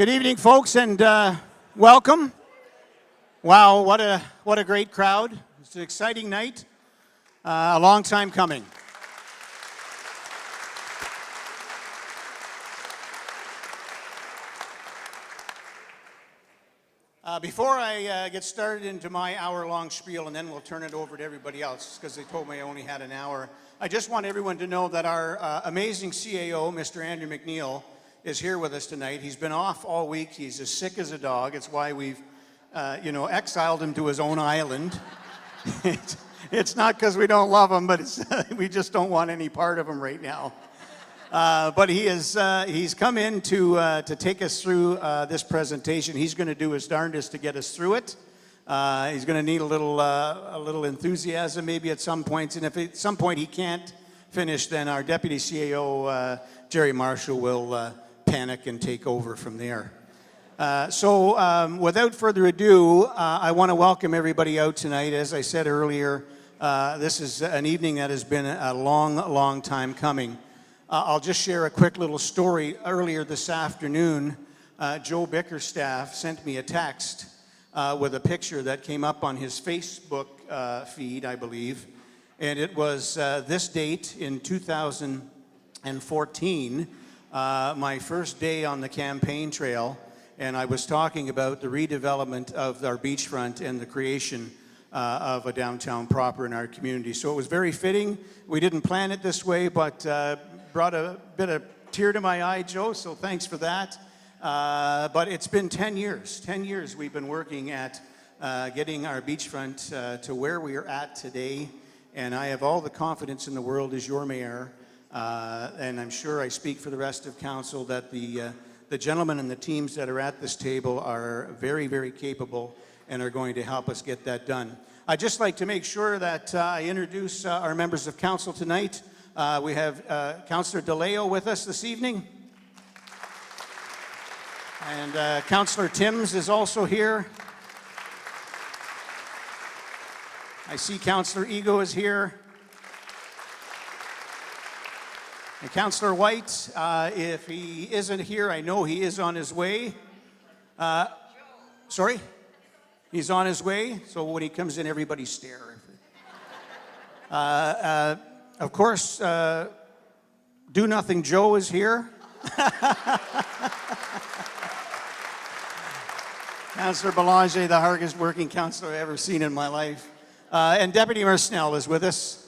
Good evening, folks, and welcome. Wow, what a great crowd. It's an exciting night. A long time coming. Before I get started into my hour-long spiel, and then we'll turn it over to everybody else, because they told me I only had an hour, I just want everyone to know that our amazing CAO, Mr. Andrew McNeil, is here with us tonight. He's been off all week. He's as sick as a dog. It's why we've, exiled him to his own island. It's not because we don't love him, but we just don't want any part of him right now. But he's come in to take us through this presentation. He's going to do his darndest to get us through it. He's going to need a little enthusiasm maybe at some points, and if at some point he can't finish, then our Deputy CAO, Jerry Marshall, will panic and take over from there. So without further ado, I want to welcome everybody out tonight. As I said earlier, this is an evening that has been a long time coming. I'll just share a quick little story. Earlier this afternoon, Joe Bickerstaff sent me a text with a picture that came up on his Facebook feed, I believe. And it was this date in 2014, my first day on the campaign trail, and I was talking about the redevelopment of our beachfront and the creation of a downtown proper in our community. So it was very fitting. We didn't plan it this way, but brought a bit of tear to my eye, Joe, so thanks for that. But it's been 10 years. 10 years we've been working at getting our beachfront to where we are at today, and I have all the confidence in the world as your mayor, and I'm sure I speak for the rest of council that the gentlemen and the teams that are at this table are very capable and are going to help us get that done. I'd just like to make sure that I introduce our members of council tonight. We have Councillor DeLeo with us this evening. And Councillor Timms is also here. I see Councillor Ego is here. And Councillor White, if he isn't here, I know he is on his way. Sorry? He's on his way, so when he comes in, everybody stare. Of course, Do Nothing Joe is here. Councillor Belanger, the hardest working councillor I've ever seen in my life. And Deputy Mayor Snell is with us.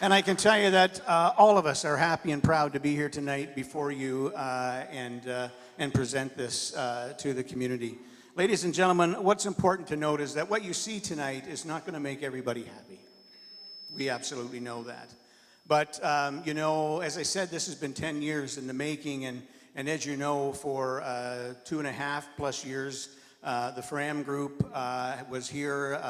And I can tell you that all of us are happy and proud to be here tonight before you and present this to the community. Ladies and gentlemen, what's important to note is that what you see tonight is not going to make everybody happy. We absolutely know that. But, as I said, this has been 10 years in the making, and as you know, for 2.5+ years, the Fram group was here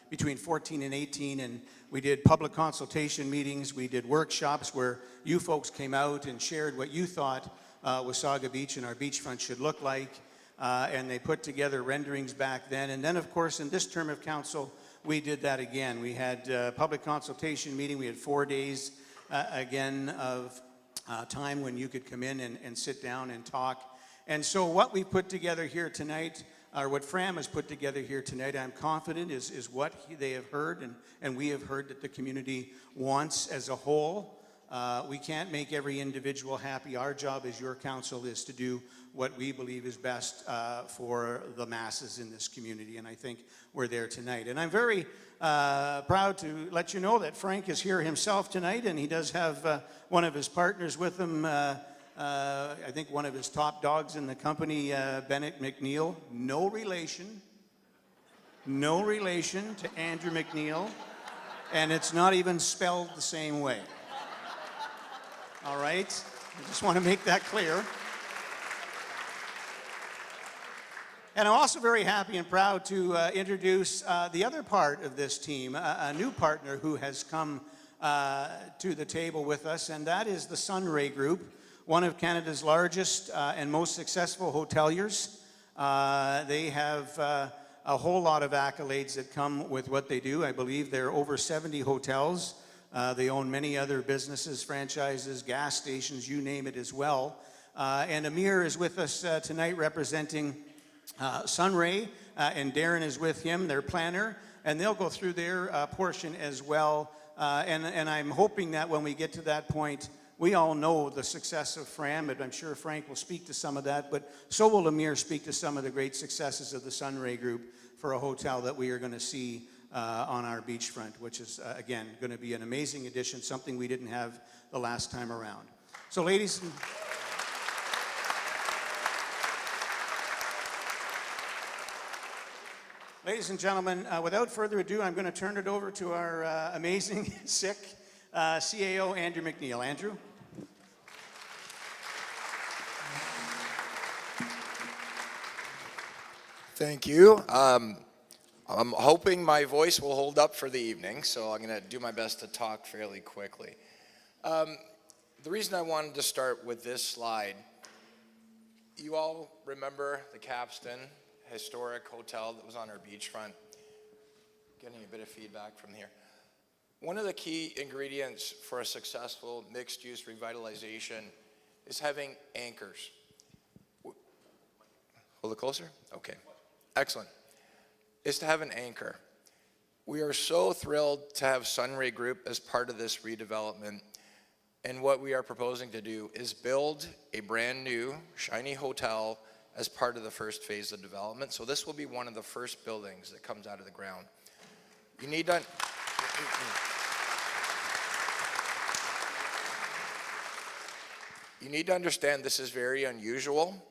between 14 and 18, and we did public consultation meetings, we did workshops where you folks came out and shared what you thought Wasaga Beach and our beachfront should look like, and they put together renderings back then. And then, of course, in this term of council, we did that again. We had public consultation meeting, we had 4 days again of time when you could come in and sit down and talk. And so what we put together here tonight, or what Fram has put together here tonight, I'm confident is what they have heard and we have heard that the community wants as a whole. We can't make every individual happy. Our job as your council is to do what we believe is best for the masses in this community, and I think we're there tonight. And I'm very proud to let you know that Frank is here himself tonight, and he does have one of his partners with him, I think one of his top dogs in the company, Bennett McNeil. No relation to Andrew McNeil, and it's not even spelled the same way. All right? I just want to make that clear. And I'm also very happy and proud to introduce the other part of this team, a new partner who has come to the table with us, and that is the Sunray Group, one of Canada's largest and most successful hoteliers. They have a whole lot of accolades that come with what they do. I believe there are over 70 hotels They own many other businesses, franchises, gas stations, you name it as well. And Amir is with us tonight representing Sunray, and Darren is with him, their planner, and they'll go through their portion as well. And I'm hoping that when we get to that point, we all know the success of Fram, and I'm sure Frank will speak to some of that, but so will Amir speak to some of the great successes of the Sunray Group for a hotel that we are going to see on our beachfront, which is, again, going to be an amazing addition, something we didn't have the last time around. So ladies and gentlemen, without further ado, I'm going to turn it over to our amazing SIC CAO, Andrew McNeil. Andrew? Thank you. I'm hoping my voice will hold up for the evening, so I'm going to do my best to talk fairly quickly. The reason I wanted to start with this slide, you all remember the Capstan historic hotel that was on our beachfront. Getting a bit of feedback from here. One of the key ingredients for a successful mixed-use revitalization is having anchors. Hold it closer? Okay. Excellent. Is to have an anchor. We are so thrilled to have Sunray Group as part of this redevelopment. And what we are proposing to do is build a brand new, shiny hotel as part of the first phase of development. So this will be one of the first buildings that comes out of the ground. You need to... You need to understand this is very unusual.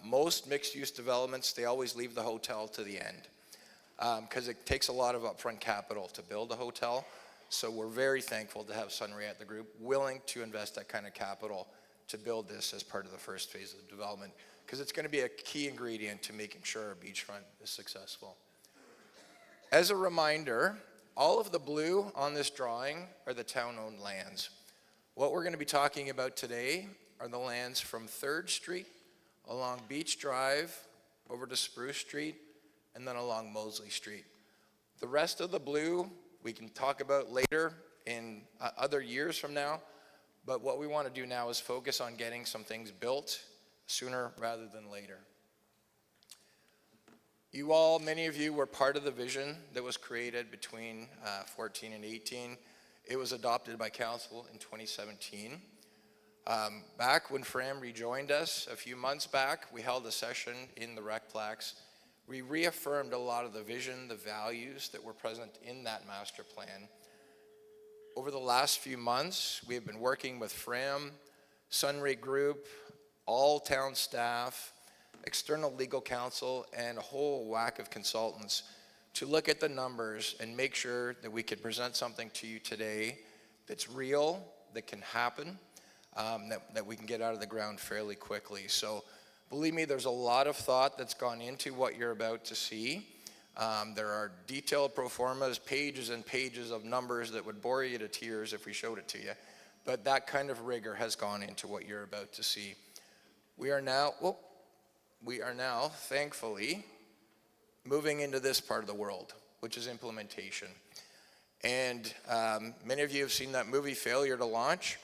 Most mixed-use developments, they always leave the hotel to the end because it takes a lot of upfront capital to build a hotel. So we're very thankful to have Sunray at the group willing to invest that kind of capital to build this as part of the first phase of development because it's going to be a key ingredient to making sure our beachfront is successful. As a reminder, all of the blue on this drawing are the town-owned lands. What we're going to be talking about today are the lands from 3rd Street along Beach Drive over to Spruce Street and then along Moseley Street. The rest of the blue we can talk about later in other years from now, but what we want to do now is focus on getting some things built sooner rather than later. You all, many of you were part of the vision that was created between 14 and 18. It was adopted by council in 2017. Back when Fram rejoined us a few months back, we held a session in the RecPlex. We reaffirmed a lot of the vision, the values that were present in that master plan. Over the last few months, we have been working with Fram, Sunray Group, all town staff, external legal counsel, and a whole whack of consultants to look at the numbers and make sure that we could present something to you today that's real, that can happen, that we can get out of the ground fairly quickly. So believe me, there's a lot of thought that's gone into what you're about to see. There are detailed pro formas, pages and pages of numbers that would bore you to tears if we showed it to you. But that kind of rigor has gone into what you're about to see. We are now, thankfully, moving into this part of the world, which is implementation. And many of you have seen that movie, Failure to Launch.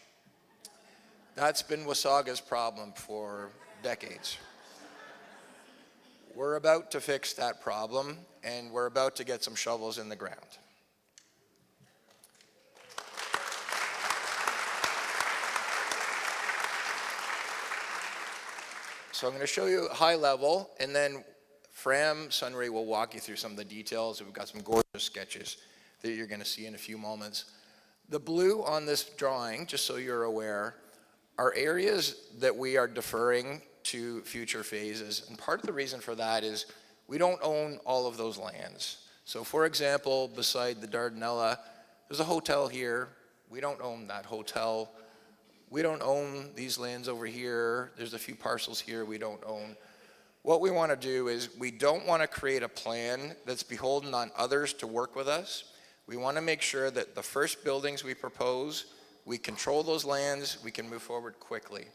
That's been Wasaga's problem for decades. We're about to fix that problem, and we're about to get some shovels in the ground. So I'm going to show you high level, and then Fram Sunray will walk you through some of the details. We've got some gorgeous sketches that you're going to see in a few moments. The blue on this drawing, just so you're aware, are areas that we are deferring to future phases. And part of the reason for that is we don't own all of those lands. So for example, beside the Dardanella, there's a hotel here. We don't own that hotel. We don't own these lands over here. There's a few parcels here we don't own. What we want to do is we don't want to create a plan that's beholden on others to work with us. We want to make sure that the first buildings we propose, we control those lands, we can move forward quickly.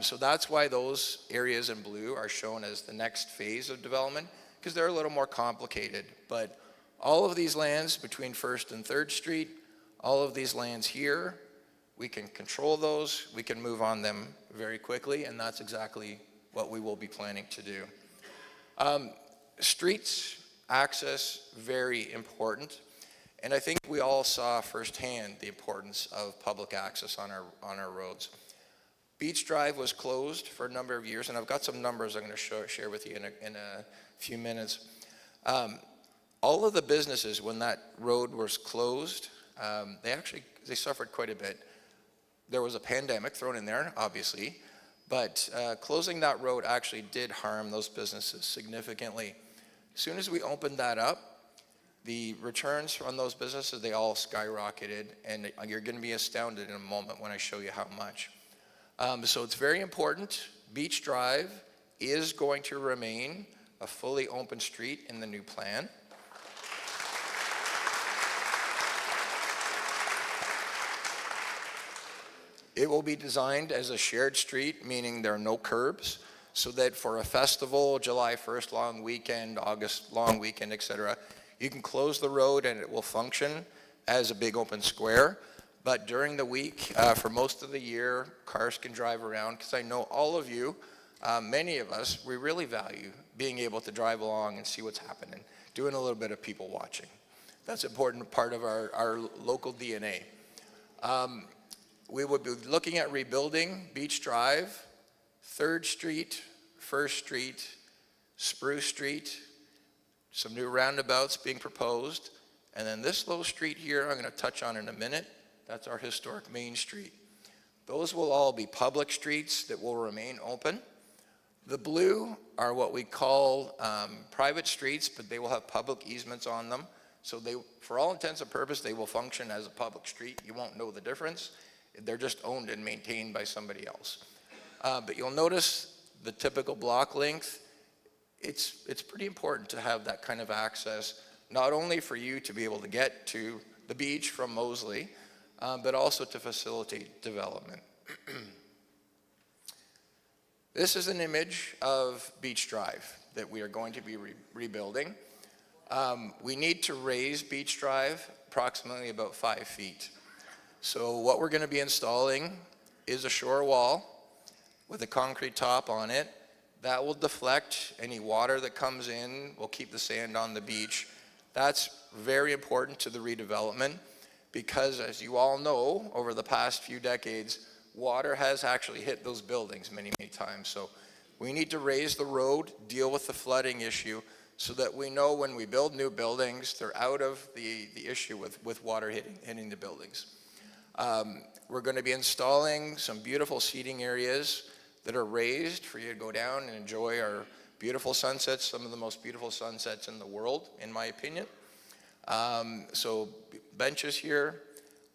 So that's why those areas in blue are shown as the next phase of development, because they're a little more complicated. But all of these lands between 1st and 3rd Street, All of these lands here, we can control those, we can move on them very quickly, and that's exactly what we will be planning to do. Streets, access, very important. And I think we all saw firsthand the importance of public access on our roads. Beach Drive was closed for a number of years, and I've got some numbers I'm going to share with you in a few minutes. All of the businesses, when that road was closed, they suffered quite a bit. There was a pandemic thrown in there, obviously, but closing that road actually did harm those businesses significantly. As soon as we opened that up, the returns from those businesses, they all skyrocketed, and you're going to be astounded in a moment when I show you how much. So it's very important. Beach Drive is going to remain a fully open street in the new plan. It will be designed as a shared street, meaning there are no curbs, so that for a festival, July 1st long weekend, August long weekend, etc., you can close the road and it will function as a big open square. But during the week, for most of the year, cars can drive around, because I know all of you, many of us, we really value being able to drive along and see what's happening, doing a little bit of people watching. That's an important part of our local DNA. We would be looking at rebuilding Beach Drive, 3rd Street, 1st Street, Spruce Street, some new roundabouts being proposed, and then this little street here I'm going to touch on in a minute. That's our historic Main Street. Those will all be public streets that will remain open. The blue are what we call private streets, but they will have public easements on them. So they, for all intents and purposes, they will function as a public street. You won't know the difference. They're just owned and maintained by somebody else. But you'll notice the typical block length. It's pretty important to have that kind of access, not only for you to be able to get to the beach from Moseley, but also to facilitate development. This is an image of Beach Drive that we are going to be rebuilding. We need to raise Beach Drive approximately about 5 feet. So what we're going to be installing is a shore wall with a concrete top on it. That will deflect any water that comes in, will keep the sand on the beach. That's very important to the redevelopment because, as you all know, over the past few decades, water has actually hit those buildings many, many times. So we need to raise the road, deal with the flooding issue, so that we know when we build new buildings, they're out of the issue with water hitting the buildings. We're going to be installing some beautiful seating areas that are raised for you to go down and enjoy our beautiful sunsets, some of the most beautiful sunsets in the world, in my opinion. So benches here.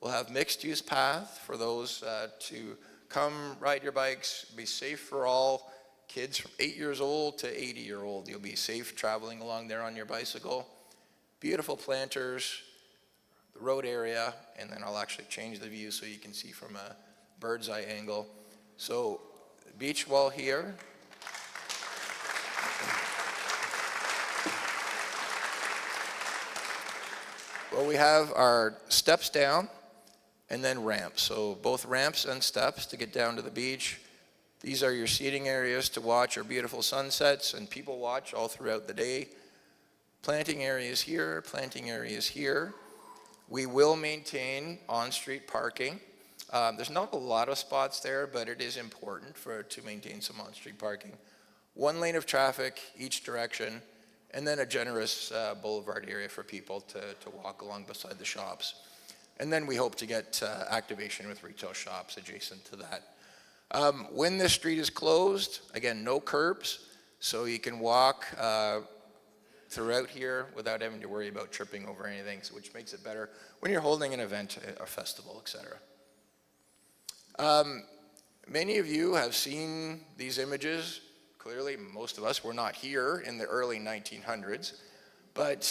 We'll have mixed-use path for those to come ride your bikes, be safe for all. Kids from 8 years old to 80-year-old, you'll be safe traveling along there on your bicycle. Beautiful planters, the road area, and then I'll actually change the view so you can see from a bird's eye angle. So beach wall here. Well, we have our steps down and then ramps. So both ramps and steps to get down to the beach. These are your seating areas to watch our beautiful sunsets and people watch all throughout the day. Planting areas here, planting areas here. We will maintain on-street parking. There's not a lot of spots there, but it is important to maintain some on-street parking. 1 lane of traffic each direction, and then a generous boulevard area for people to walk along beside the shops. And then we hope to get activation with retail shops adjacent to that. When this street is closed, again, no curbs, so you can walk throughout here without having to worry about tripping over anything, which makes it better when you're holding an event, a festival, etc. Many of you have seen these images. Clearly, most of us were not here in the early 1900s, but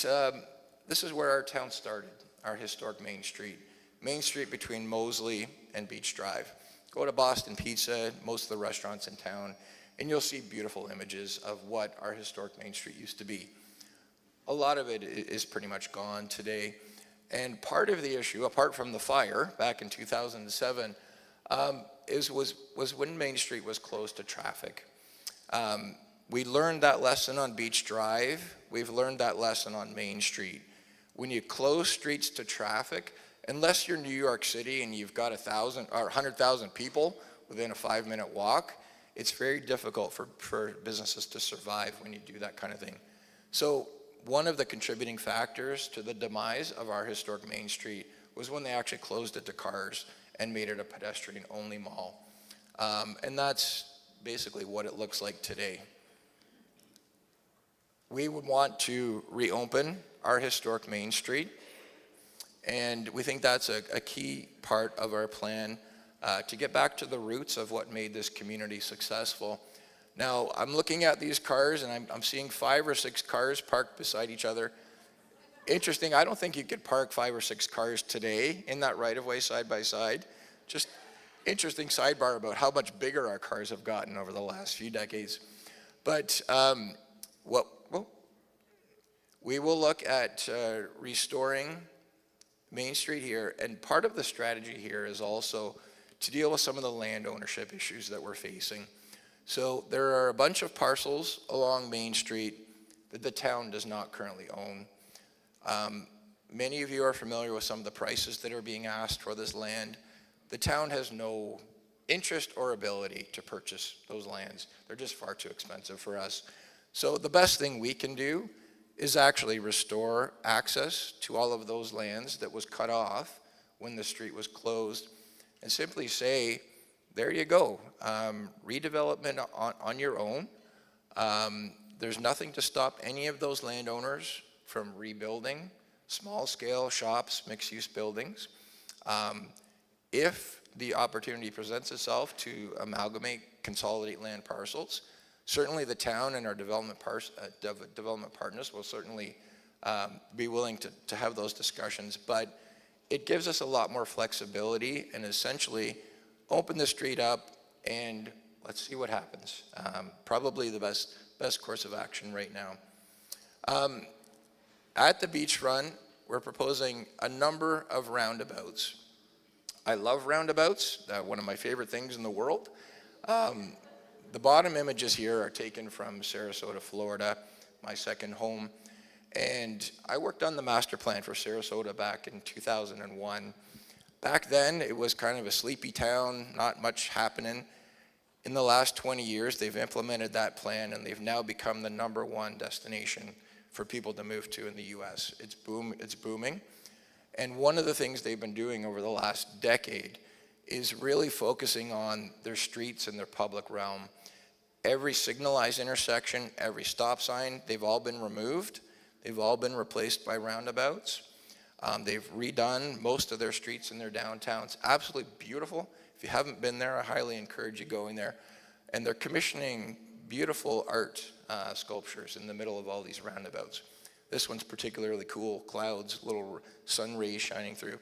this is where our town started, our historic Main Street. Main Street between Moseley and Beach Drive. Go to Boston Pizza, most of the restaurants in town, and you'll see beautiful images of what our historic Main Street used to be. A lot of it is pretty much gone today. And part of the issue, apart from the fire back in 2007, was when Main Street was closed to traffic. We learned that lesson on Beach Drive. We've learned that lesson on Main Street. When you close streets to traffic, unless you're New York City and you've got 1,000 or 100,000 people within a 5-minute walk, it's very difficult for businesses to survive when you do that kind of thing. So one of the contributing factors to the demise of our historic Main Street was when they actually closed it to cars and made it a pedestrian-only mall. And that's basically what it looks like today. We would want to reopen our historic Main Street, and we think that's a key part of our plan to get back to the roots of what made this community successful. Now, I'm looking at these cars, and I'm seeing 5 or 6 cars parked beside each other. Interesting, I don't think you could park 5 or 6 cars today in that right-of-way side by side. Just interesting sidebar about how much bigger our cars have gotten over the last few decades. But we will look at restoring Main Street here, and part of the strategy here is also to deal with some of the land ownership issues that we're facing. So there are a bunch of parcels along Main Street that the town does not currently own. Many of you are familiar with some of the prices that are being asked for this land. The town has no interest or ability to purchase those lands. They're just far too expensive for us. So the best thing we can do is actually restore access to all of those lands that was cut off when the street was closed, and simply say, there you go, redevelopment on your own. There's nothing to stop any of those landowners from rebuilding small-scale shops, mixed-use buildings. If the opportunity presents itself to amalgamate, consolidate land parcels, certainly the town and our development partners will certainly be willing to have those discussions, but it gives us a lot more flexibility and essentially open the street up and let's see what happens. Probably the best course of action right now. At the beachfront, we're proposing a number of roundabouts. I love roundabouts, one of my favorite things in the world. The bottom images here are taken from Sarasota, Florida, my second home. And I worked on the master plan for Sarasota back in 2001. Back then, it was kind of a sleepy town, not much happening. In the last 20 years, they've implemented that plan, and they've now become the #1 destination for people to move to in the U.S. It's booming. And one of the things they've been doing over the last decade is really focusing on their streets and their public realm. Every signalized intersection, every stop sign, they've all been removed. They've all been replaced by roundabouts. They've redone most of their streets in their downtowns. Absolutely beautiful. If you haven't been there, I highly encourage you going there. And they're commissioning beautiful art sculptures in the middle of all these roundabouts. This one's particularly cool, clouds, little sun rays shining through.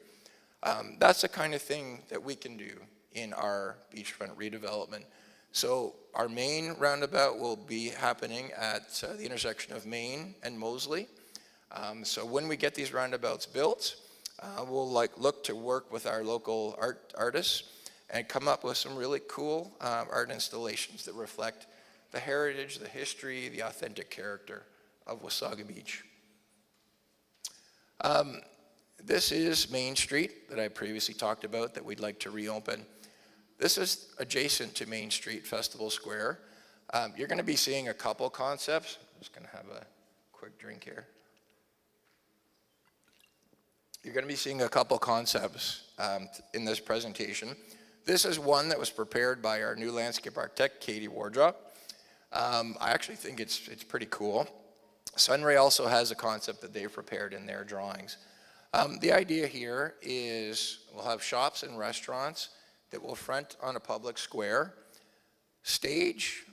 That's the kind of thing that we can do in our beachfront redevelopment. So our main roundabout will be happening at the intersection of Main and Moseley. So when we get these roundabouts built, we'll look to work with our local artists and come up with some really cool art installations that reflect the heritage, the history, the authentic character of Wasaga Beach. This is Main Street that I previously talked about that we'd like to reopen. This is adjacent to Main Street Festival Square. You're going to be seeing a couple concepts. I'm just going to have a quick drink here. You're going to be seeing a couple concepts in this presentation. This is one that was prepared by our new landscape architect, Katie Wardrop. I actually think it's pretty cool. Sunray also has a concept that they've prepared in their drawings. The idea here is we'll have shops and restaurants that will front on a public square, stage,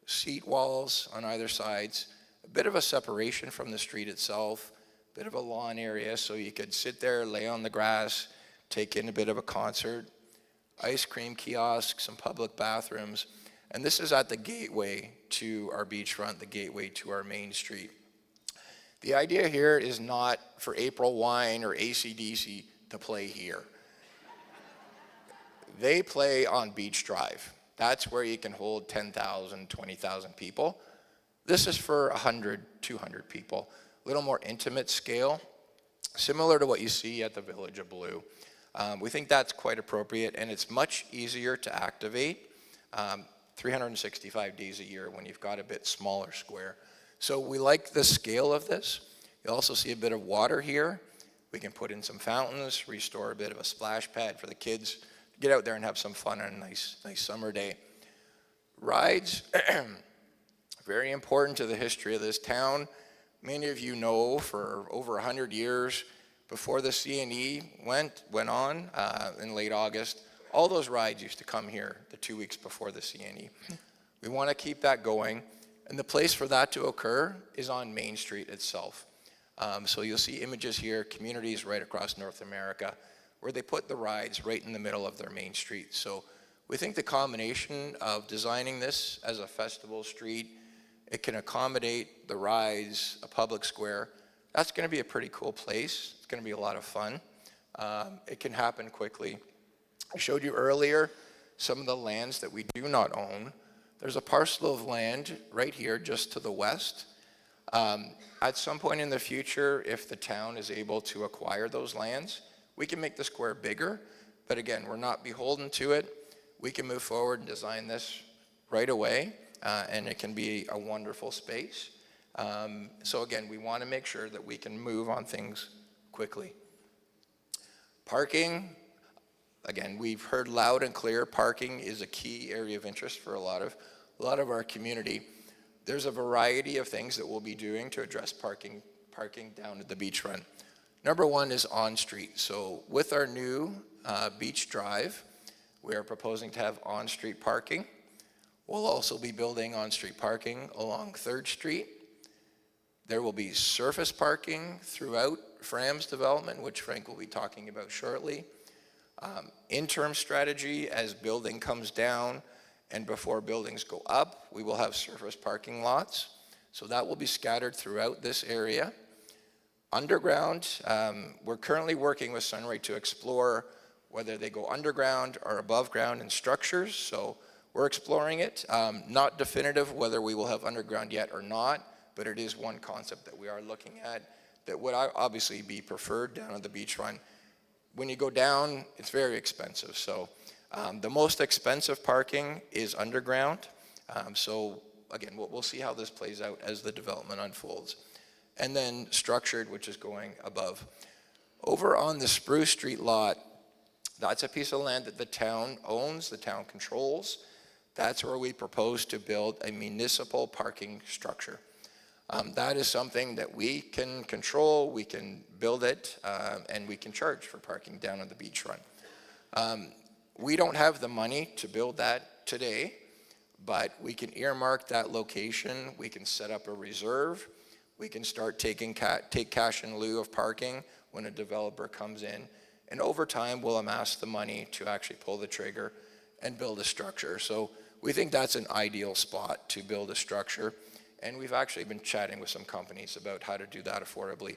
seat walls on either sides, a bit of a separation from the street itself, a bit of a lawn area so you could sit there, lay on the grass, take in a bit of a concert, ice cream kiosks, some public bathrooms, and this is at the gateway to our beachfront, the gateway to our Main Street. The idea here is not for April Wine or AC/DC to play here. They play on Beach Drive. That's where you can hold 10,000, 20,000 people. This is for 100, 200 people. A little more intimate scale, similar to what you see at the Village of Blue. We think that's quite appropriate, and it's much easier to activate 365 days a year when you've got a bit smaller square. So we like the scale of this. You also see a bit of water here. We can put in some fountains, restore a bit of a splash pad for the kids. Get out there and have some fun on a nice summer day. Rides, very important to the history of this town. Many of you know for over 100 years, before the CNE went on in late August, all those rides used to come here the 2 weeks before the CNE. We want to keep that going, and the place for that to occur is on Main Street itself. So you'll see images here, communities right across North America, where they put the rides right in the middle of their main street. So we think the combination of designing this as a festival street, it can accommodate the rides, a public square. That's going to be a pretty cool place. It's going to be a lot of fun. It can happen quickly. I showed you earlier some of the lands that we do not own. There's a parcel of land right here just to the west. At some point in the future, if the town is able to acquire those lands, we can make the square bigger, but again, we're not beholden to it. We can move forward and design this right away, and it can be a wonderful space. So again, we want to make sure that we can move on things quickly. Parking, again, we've heard loud and clear, parking is a key area of interest for a lot of our community. There's a variety of things that we'll be doing to address parking down at the beachfront. Number one is on-street. So with our new Beach Drive, we are proposing to have on-street parking. We'll also be building on-street parking along 3rd Street. There will be surface parking throughout Fram's development, which Frank will be talking about shortly. Interim strategy, as building comes down and before buildings go up, we will have surface parking lots. So that will be scattered throughout this area. Underground, we're currently working with Sunray to explore whether they go underground or above ground in structures. So we're exploring it. Not definitive whether we will have underground yet or not, but it is one concept that we are looking at that would obviously be preferred down at the beachfront. When you go down, it's very expensive. So the most expensive parking is underground. So again, we'll see how this plays out as the development unfolds. And then structured, which is going above. Over on the Spruce Street lot, that's a piece of land that the town owns, the town controls. That's where we propose to build a municipal parking structure. That is something that we can control, we can build it, and we can charge for parking down on the beachfront. We don't have the money to build that today, but we can earmark that location, we can set up a reserve, we can start take cash in lieu of parking when a developer comes in, and over time we'll amass the money to actually pull the trigger and build a structure. So we think that's an ideal spot to build a structure, and we've actually been chatting with some companies about how to do that affordably.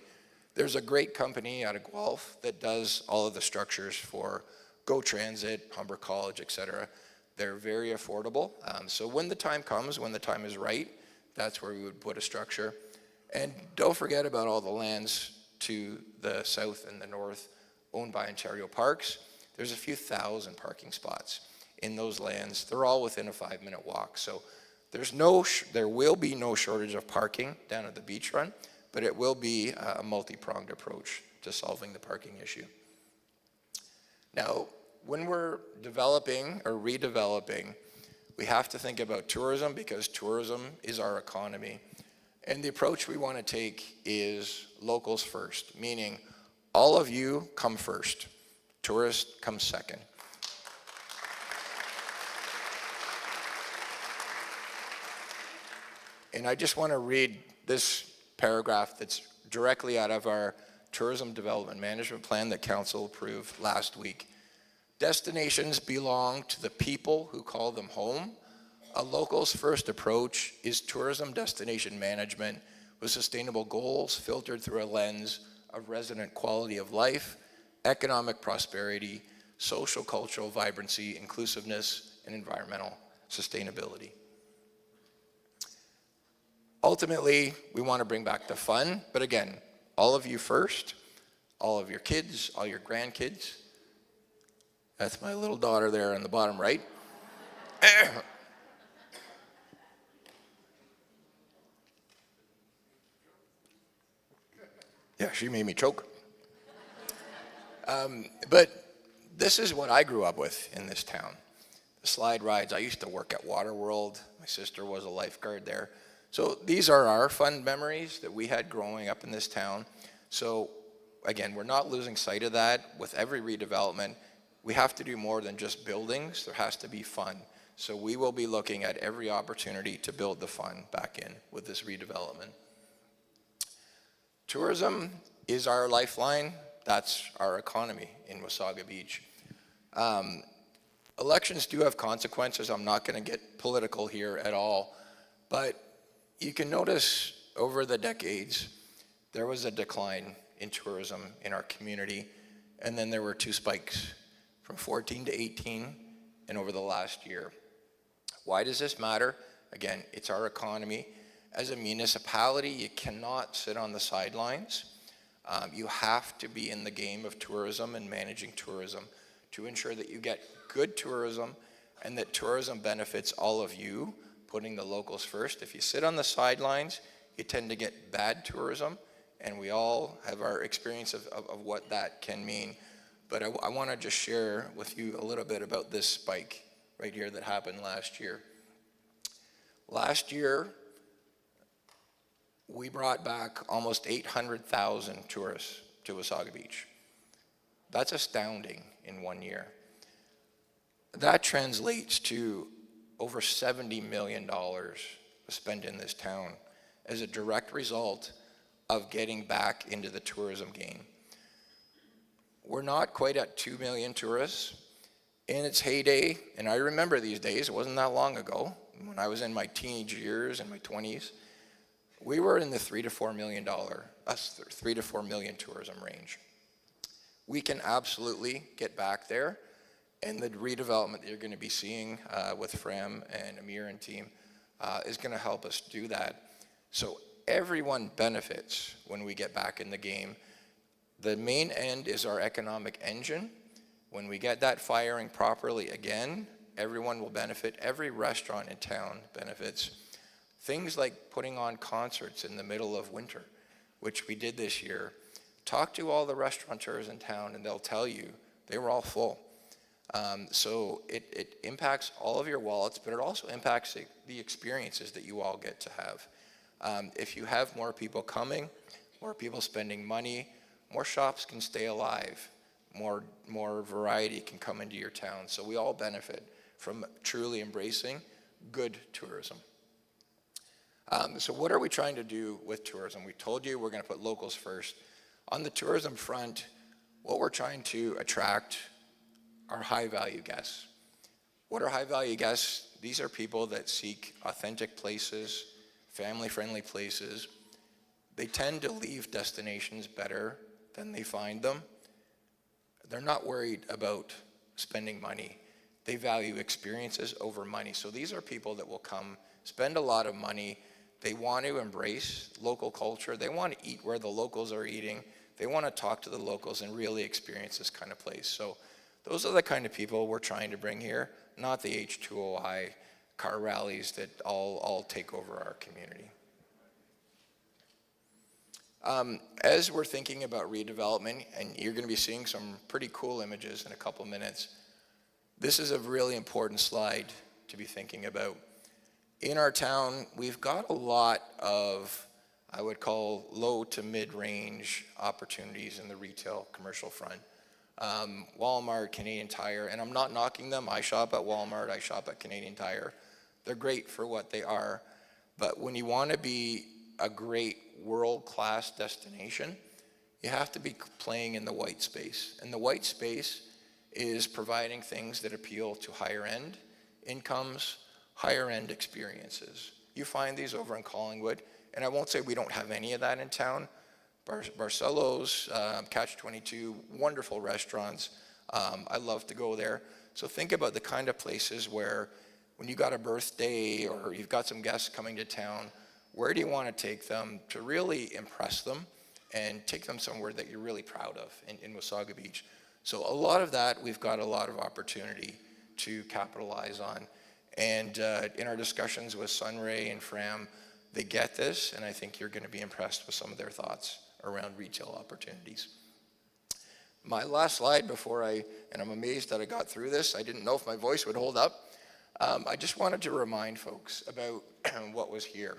There's a great company out of Guelph that does all of the structures for Go Transit, Humber College, etc. They're very affordable. So when the time comes, when the time is right, that's where we would put a structure. And don't forget about all the lands to the south and the north owned by Ontario Parks. There's a few thousand parking spots in those lands. They're all within a 5-minute walk. So there will be no shortage of parking down at the beachfront, but it will be a multi-pronged approach to solving the parking issue. Now, when we're developing or redeveloping, we have to think about tourism because tourism is our economy. And the approach we want to take is locals first, meaning all of you come first, tourists come second. And I just want to read this paragraph that's directly out of our Tourism Development Management Plan that Council approved last week. Destinations belong to the people who call them home. A local's first approach is tourism destination management with sustainable goals filtered through a lens of resident quality of life, economic prosperity, social cultural vibrancy, inclusiveness, and environmental sustainability. Ultimately, we want to bring back the fun, but again, all of you first, all of your kids, all your grandkids. That's my little daughter there on the bottom right. Yeah, she made me choke. But this is what I grew up with in this town. The slide rides. I used to work at Waterworld. My sister was a lifeguard there. So these are our fun memories that we had growing up in this town. So again, we're not losing sight of that. With every redevelopment, we have to do more than just buildings. There has to be fun. So we will be looking at every opportunity to build the fun back in with this redevelopment. Tourism is our lifeline. That's our economy in Wasaga Beach. Elections do have consequences. I'm not going to get political here at all, but you can notice over the decades, there was a decline in tourism in our community, and then there were two spikes from 14 to 18 and over the last year. Why does this matter? Again, it's our economy. As a municipality, you cannot sit on the sidelines. You have to be in the game of tourism and managing tourism to ensure that you get good tourism and that tourism benefits all of you, putting the locals first. If you sit on the sidelines, you tend to get bad tourism, and we all have our experience of what that can mean. But I want to just share with you a little bit about this spike right here that happened last year. Last year, we brought back almost 800,000 tourists to Wasaga Beach. That's astounding in 1 year. That translates to over $70 million spent in this town as a direct result of getting back into the tourism game. We're not quite at 2 million tourists. In its heyday, and I remember these days, it wasn't that long ago, when I was in my teenage years, in my 20s, we were in the $3 to $4 million, 3 to 4 million tourism range. We can absolutely get back there, and the redevelopment that you're going to be seeing with Fram and Amir and team is going to help us do that. So everyone benefits when we get back in the game. The main end is our economic engine. When we get that firing properly again, everyone will benefit. Every restaurant in town benefits. Things like putting on concerts in the middle of winter, which we did this year. Talk to all the restaurateurs in town and they'll tell you they were all full. So it impacts all of your wallets, but it also impacts the experiences that you all get to have. If you have more people coming, more people spending money, more shops can stay alive, more variety can come into your town. So we all benefit from truly embracing good tourism. So what are we trying to do with tourism? We told you we're going to put locals first. On the tourism front, what we're trying to attract are high-value guests. What are high-value guests? These are people that seek authentic places, family-friendly places. They tend to leave destinations better than they find them. They're not worried about spending money. They value experiences over money. So these are people that will come, spend a lot of money. They want to embrace local culture. They want to eat where the locals are eating. They want to talk to the locals and really experience this kind of place. So those are the kind of people we're trying to bring here, not the H2OI car rallies that all take over our community. As we're thinking about redevelopment, and you're going to be seeing some pretty cool images in a couple minutes, this is a really important slide to be thinking about. In our town, we've got a lot of, I would call, low to mid-range opportunities in the retail commercial front. Walmart, Canadian Tire, and I'm not knocking them. I shop at Walmart, I shop at Canadian Tire. They're great for what they are, but when you want to be a great world-class destination, you have to be playing in the white space. And the white space is providing things that appeal to higher-end incomes, higher-end experiences. You find these over in Collingwood. And I won't say we don't have any of that in town. Barcelos, Catch 22, wonderful restaurants. I love to go there. So think about the kind of places where when you got a birthday or you've got some guests coming to town, where do you want to take them to really impress them and take them somewhere that you're really proud of in Wasaga Beach? So a lot of that, we've got a lot of opportunity to capitalize on. And in our discussions with Sunray and Fram, they get this, and I think you're going to be impressed with some of their thoughts around retail opportunities. My last slide and I'm amazed that I got through this. I didn't know if my voice would hold up. I just wanted to remind folks about what was here.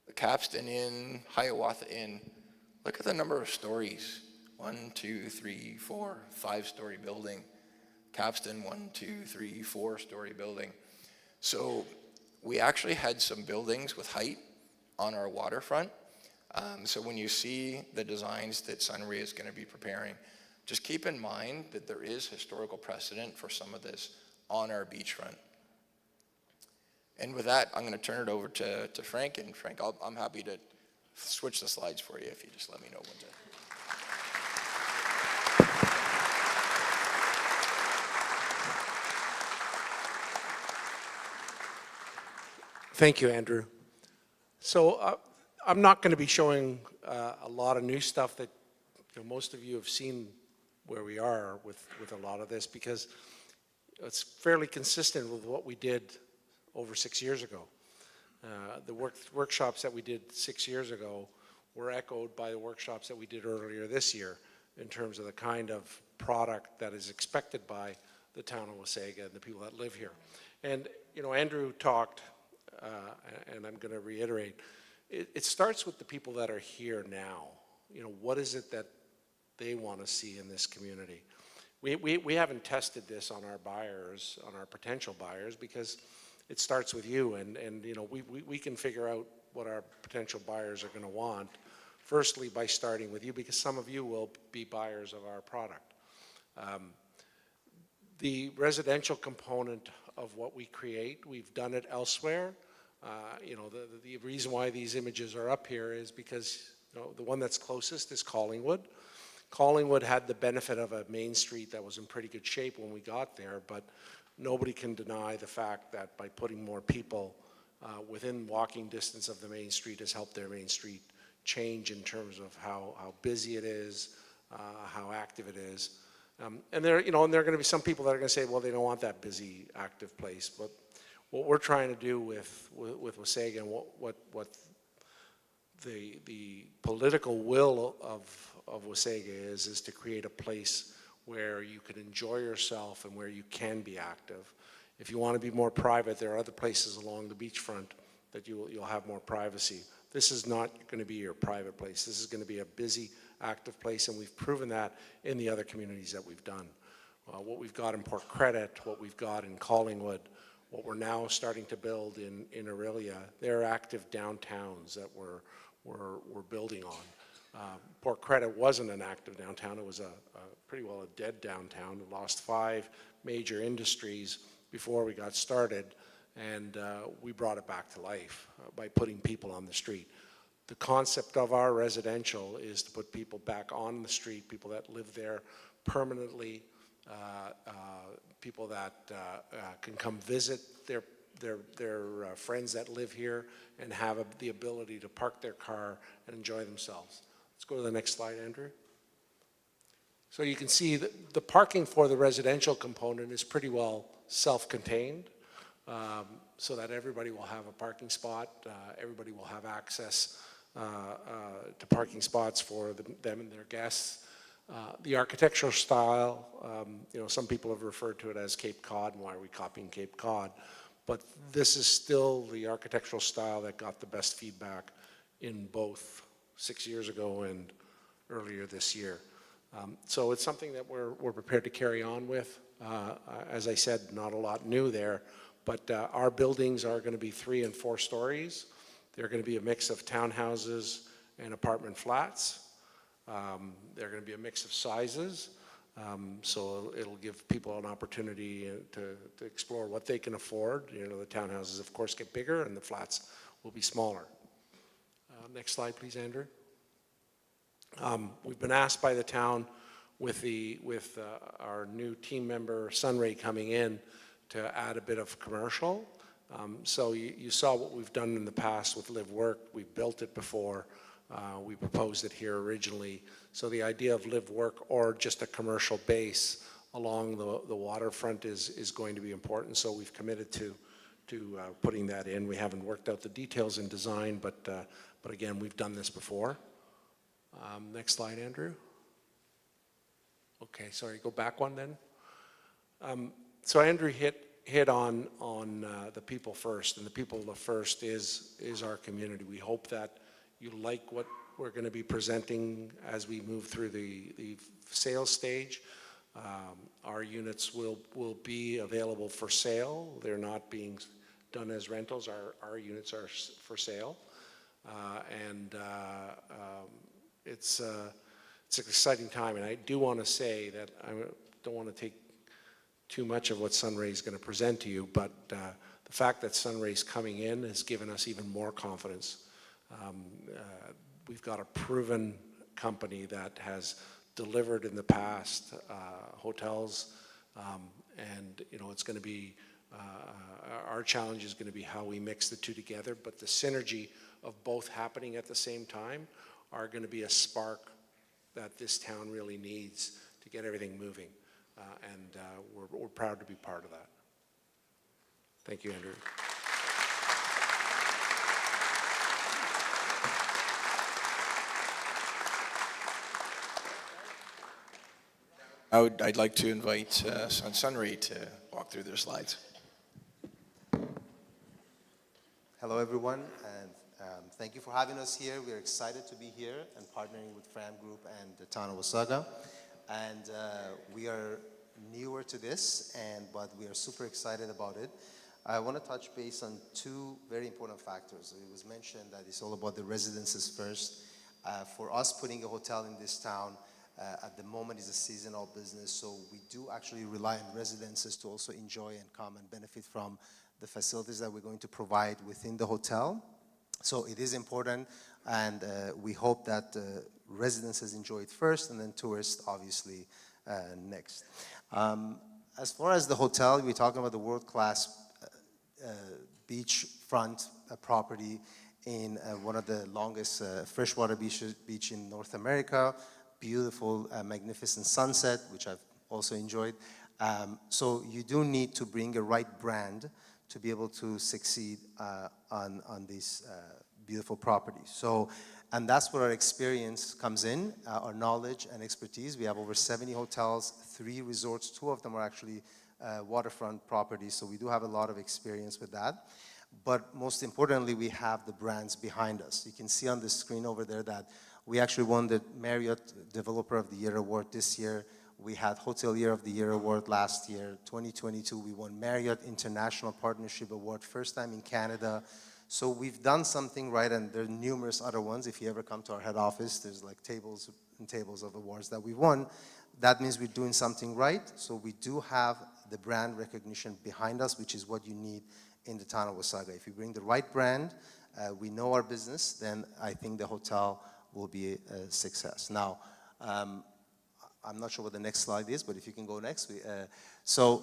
The Capstan Inn, Hiawatha Inn, look at the number of stories. 1, 2, 3, 4, 5-story building. Capstan, 1, 2, 3, 4-story building. So we actually had some buildings with height on our waterfront. So when you see the designs that Sunray is going to be preparing, just keep in mind that there is historical precedent for some of this on our beachfront. And with that, I'm going to turn it over to Frank. And Frank, I'm happy to switch the slides for you if you just let me know when to. Thank you, Andrew. So I'm not going to be showing a lot of new stuff that most of you have seen where we are with a lot of this, because it's fairly consistent with what we did over 6 years ago. The workshops that we did 6 years ago were echoed by the workshops that we did earlier this year in terms of the kind of product that is expected by the town of Wasaga and the people that live here. And Andrew talked, and I'm going to reiterate, it starts with the people that are here now. What is it that they want to see in this community? We haven't tested this on our buyers, on our potential buyers, because it starts with you, and we can figure out what our potential buyers are going to want, firstly by starting with you, because some of you will be buyers of our product. The residential component of what we create, we've done it elsewhere. The reason why these images are up here is because the one that's closest is Collingwood. Collingwood had the benefit of a main street that was in pretty good shape when we got there, but nobody can deny the fact that by putting more people within walking distance of the main street has helped their main street change in terms of how busy it is, how active it is. And there are going to be some people that are going to say, well, they don't want that busy, active place. But what we're trying to do with Wasaga and what the political will of Wasaga is to create a place where you can enjoy yourself and where you can be active. If you want to be more private, there are other places along the beachfront that you'll have more privacy. This is not going to be your private place. This is going to be a busy, active place, and we've proven that in the other communities that we've done. What we've got in Port Credit, what we've got in Collingwood, what we're now starting to build in Aurelia, they're active downtowns that we're building on. Port Credit wasn't an active downtown. It was pretty well a dead downtown. It lost 5 major industries before we got started, and we brought it back to life by putting people on the street. The concept of our residential is to put people back on the street, people that live there permanently, people that can come visit their friends that live here and have the ability to park their car and enjoy themselves. Let's go to the next slide, Andrew. So you can see that the parking for the residential component is pretty well self-contained, so that everybody will have a parking spot, everybody will have access to parking spots for them and their guests. The architectural style, some people have referred to it as Cape Cod, and why are we copying Cape Cod? But this is still the architectural style that got the best feedback in both 6 years ago and earlier this year. So it's something that we're prepared to carry on with. As I said, not a lot new there, but our buildings are going to be 3 and 4 stories. They're going to be a mix of townhouses and apartment flats. They're going to be a mix of sizes. So it'll give people an opportunity to explore what they can afford. The townhouses, of course, get bigger and the flats will be smaller. Next slide, please, Andrew. We've been asked by the town with our new team member Sunray coming in to add a bit of commercial. So you saw what we've done in the past with Live Work. We've built it before. We proposed it here originally. So the idea of Live Work or just a commercial base along the waterfront is going to be important. So we've committed to putting that in. We haven't worked out the details in design, but again, we've done this before. Next slide, Andrew. Okay, sorry, go back one then. So Andrew hit on the people first, and the people first is our community. We hope that you like what we're going to be presenting as we move through the sales stage. Our units will be available for sale. They're not being done as rentals. Our units are for sale. It's an exciting time, and I do want to say that I don't want to take too much of what Sunray is going to present to you, but the fact that Sunray is coming in has given us even more confidence. We've got a proven company that has delivered in the past hotels, and it's going to be our challenge is going to be how we mix the two together, but the synergy of both happening at the same time are going to be a spark that this town really needs to get everything moving, and we're proud to be part of that. Thank you, Andrew. I'd like to invite Sunray to walk through their slides. Hello, everyone, and thank you for having us here. We're excited to be here and partnering with Fram Group and the town of Wasaga. And we are newer to this, but we are super excited about it. I want to touch base on two very important factors. It was mentioned that it's all about the residences first. For us, putting a hotel in this town at the moment is a seasonal business, so we do actually rely on residences to also enjoy and come and benefit from the facilities that we're going to provide within the hotel. So it is important, and we hope that residences enjoy it first, and then tourists obviously next. As far as the hotel, we're talking about the world-class beachfront property in one of the longest freshwater beach in North America. Beautiful, magnificent sunset, which I've also enjoyed. So you do need to bring a right brand to be able to succeed on these beautiful properties. So, and that's where our experience comes in, our knowledge and expertise. We have over 70 hotels, 3 resorts, 2 of them are actually waterfront properties, so we do have a lot of experience with that. But most importantly, we have the brands behind us. You can see on the screen over there that we actually won the Marriott Developer of the Year award this year. We had Hotelier of the Year award last year. 2022, we won Marriott International Partnership Award, first time in Canada. So we've done something right, and there are numerous other ones. If you ever come to our head office, there's like tables and tables of awards that we've won. That means we're doing something right. So we do have the brand recognition behind us, which is what you need in the town of Wasaga. If you bring the right brand, we know our business, then I think the hotel will be a success. Now, I'm not sure what the next slide is, but if you can go next. So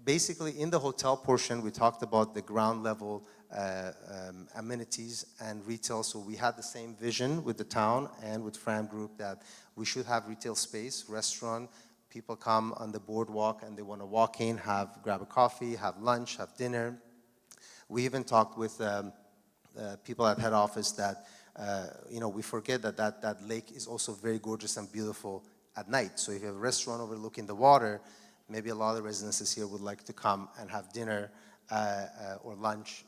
basically in the hotel portion, we talked about the ground level amenities and retail. So we had the same vision with the town and with Fram Group that we should have retail space, restaurant. People come on the boardwalk and they want to walk in, grab a coffee, have lunch, have dinner. We even talked with people at head office that we forget that lake is also very gorgeous and beautiful at night. So if you have a restaurant overlooking the water, maybe a lot of residences here would like to come and have dinner or lunch,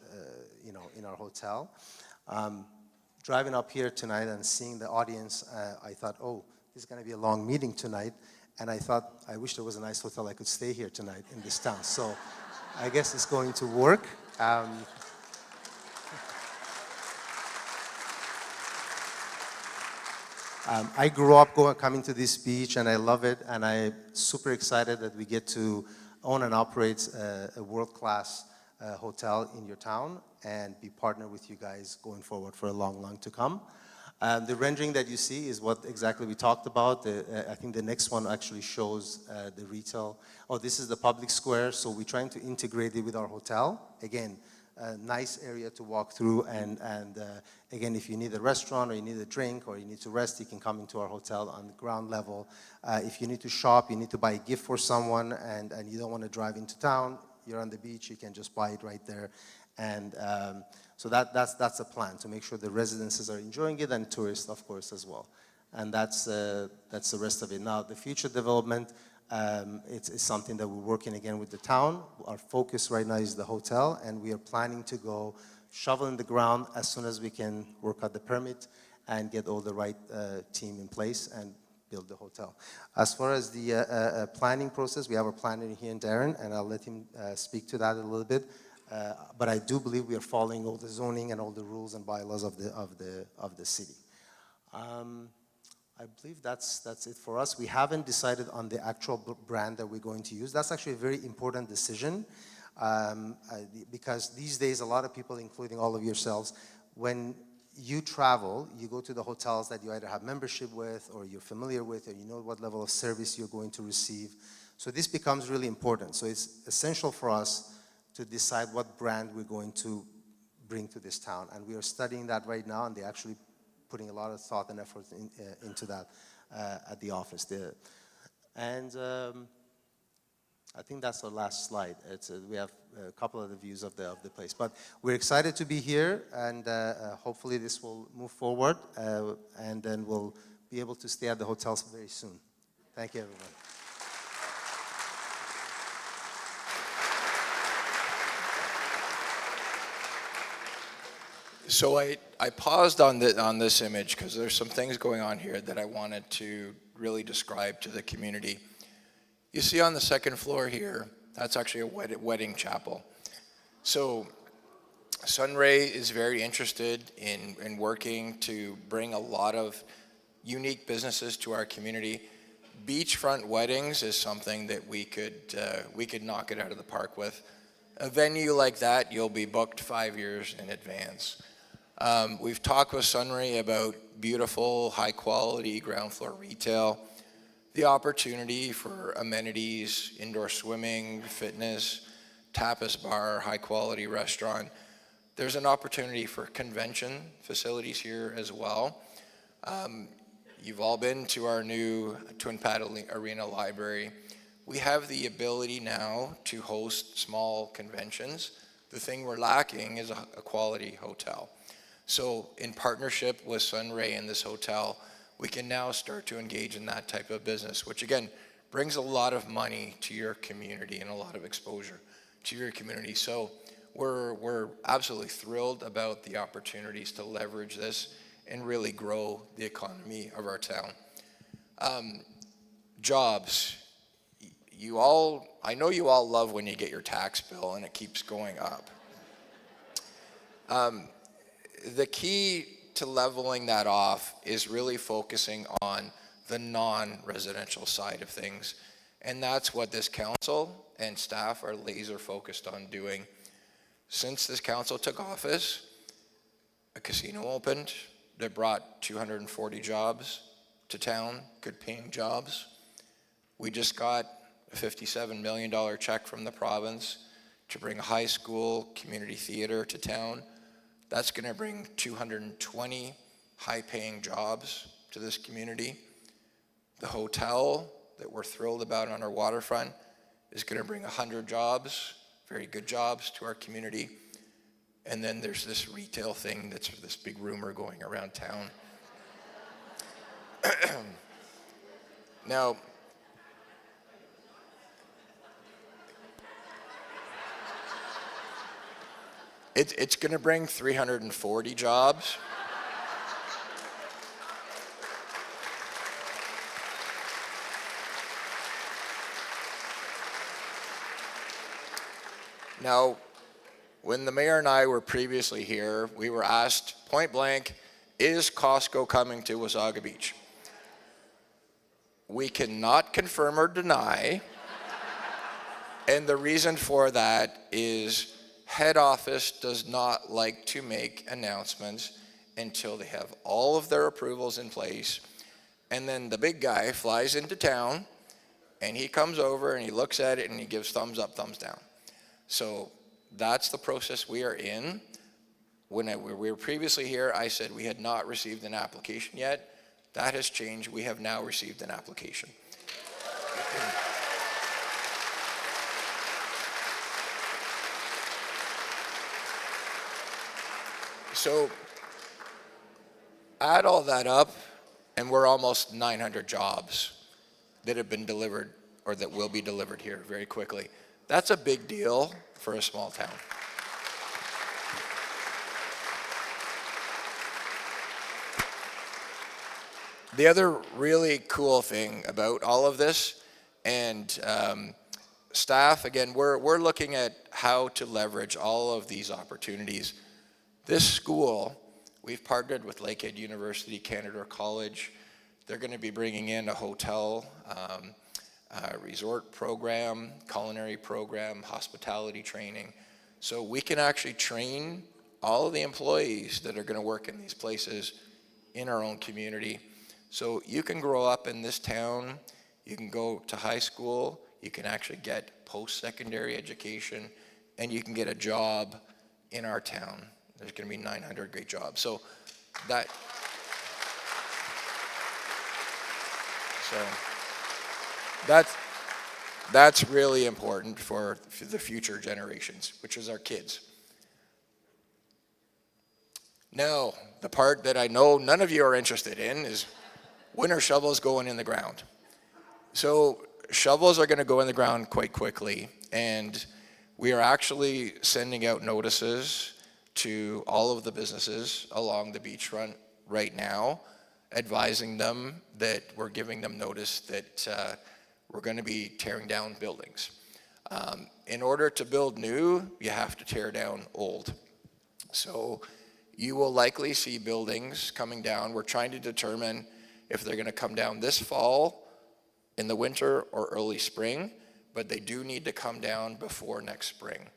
in our hotel. Driving up here tonight and seeing the audience, I thought, oh, this is going to be a long meeting tonight. And I thought, I wish there was a nice hotel I could stay here tonight in this town. So I guess it's going to work. I grew up coming to this beach, and I love it, and I'm super excited that we get to own and operate a world-class hotel in your town and be partnered with you guys going forward for a long, long to come. The rendering that you see is what exactly we talked about. I think the next one actually shows the retail. Oh, this is the public square, so we're trying to integrate it with our hotel. Again, a nice area to walk through, and again, if you need a restaurant or you need a drink or you need to rest, you can come into our hotel on the ground level. If you need to shop, you need to buy a gift for someone, and you don't want to drive into town, you're on the beach, you can just buy it right there. And so that's the plan, to make sure the residences are enjoying it, and tourists, of course, as well. And that's the rest of it. Now, the future development, it's something that we're working again with the town. Our focus right now is the hotel, and we are planning to go shovel in the ground as soon as we can work out the permit and get all the right team in place and build the hotel. As far as the planning process, we have a planner here in Darren, and I'll let him speak to that a little bit. But I do believe we are following all the zoning and all the rules and bylaws of the city. I believe that's it for us. We haven't decided on the actual brand that we're going to use. That's actually a very important decision, because these days a lot of people, including all of yourselves, when you travel, you go to the hotels that you either have membership with or you're familiar with, or you know what level of service you're going to receive. So this becomes really important. So it's essential for us to decide what brand we're going to bring to this town. And we are studying that right now, and they're actually putting a lot of thought and effort into that at the office. I think that's our last slide. We have a couple of the views of the place. But we're excited to be here, and hopefully this will move forward, and then we'll be able to stay at the hotels very soon. Thank you, everyone. So I paused on this image because there's some things going on here that I wanted to really describe to the community. You see on the second floor here, that's actually a wedding chapel. So Sunray is very interested in working to bring a lot of unique businesses to our community. Beachfront weddings is something that we could knock it out of the park with. A venue like that, you'll be booked 5 years in advance. We've talked with Sunray about beautiful, high-quality ground floor retail, the opportunity for amenities, indoor swimming, fitness, tapas bar, high-quality restaurant. There's an opportunity for convention facilities here as well. You've all been to our new Twin Pad Arena library. We have the ability now to host small conventions. The thing we're lacking is a quality hotel. So in partnership with Sunray and this hotel, we can now start to engage in that type of business, which again, brings a lot of money to your community and a lot of exposure to your community. So we're absolutely thrilled about the opportunities to leverage this and really grow the economy of our town. Jobs. I know you all love when you get your tax bill and it keeps going up. The key to leveling that off is really focusing on the non-residential side of things. And that's what this council and staff are laser focused on doing. Since this council took office, a casino opened that brought 240 jobs to town, good paying jobs. We just got a $57 million check from the province to bring a high school community theater to town. That's going to bring 220 high-paying jobs to this community. The hotel that we're thrilled about on our waterfront is going to bring 100 jobs, very good jobs to our community. And then there's this retail thing that's this big rumor going around town. Now, it's going to bring 340 jobs. Now, when the mayor and I were previously here, we were asked point blank, is Costco coming to Wasaga Beach? We cannot confirm or deny, and the reason for that is head office does not like to make announcements until they have all of their approvals in place. And then the big guy flies into town, and he comes over and he looks at it and he gives thumbs up, thumbs down. So that's the process we are in. When we were previously here, I said we had not received an application yet. That has changed. We have now received an application. So add all that up, and we're almost 900 jobs that have been delivered or that will be delivered here very quickly. That's a big deal for a small town. The other really cool thing about all of this, and staff, again, we're looking at how to leverage all of these opportunities. This school, we've partnered with Lakehead University, Canada College. They're going to be bringing in a hotel, resort program, culinary program, hospitality training. So we can actually train all of the employees that are going to work in these places in our own community. So you can grow up in this town, you can go to high school, you can actually get post-secondary education, and you can get a job in our town. There's going to be 900 great jobs. So that's really important for the future generations, which is our kids. Now, the part that I know none of you are interested in is when are shovels going in the ground? So shovels are going to go in the ground quite quickly, and we are actually sending out notices to all of the businesses along the beachfront right now, advising them that we're giving them notice that we're going to be tearing down buildings. In order to build new, you have to tear down old. So you will likely see buildings coming down. We're trying to determine if they're going to come down this fall, in the winter, or early spring, but they do need to come down before next spring.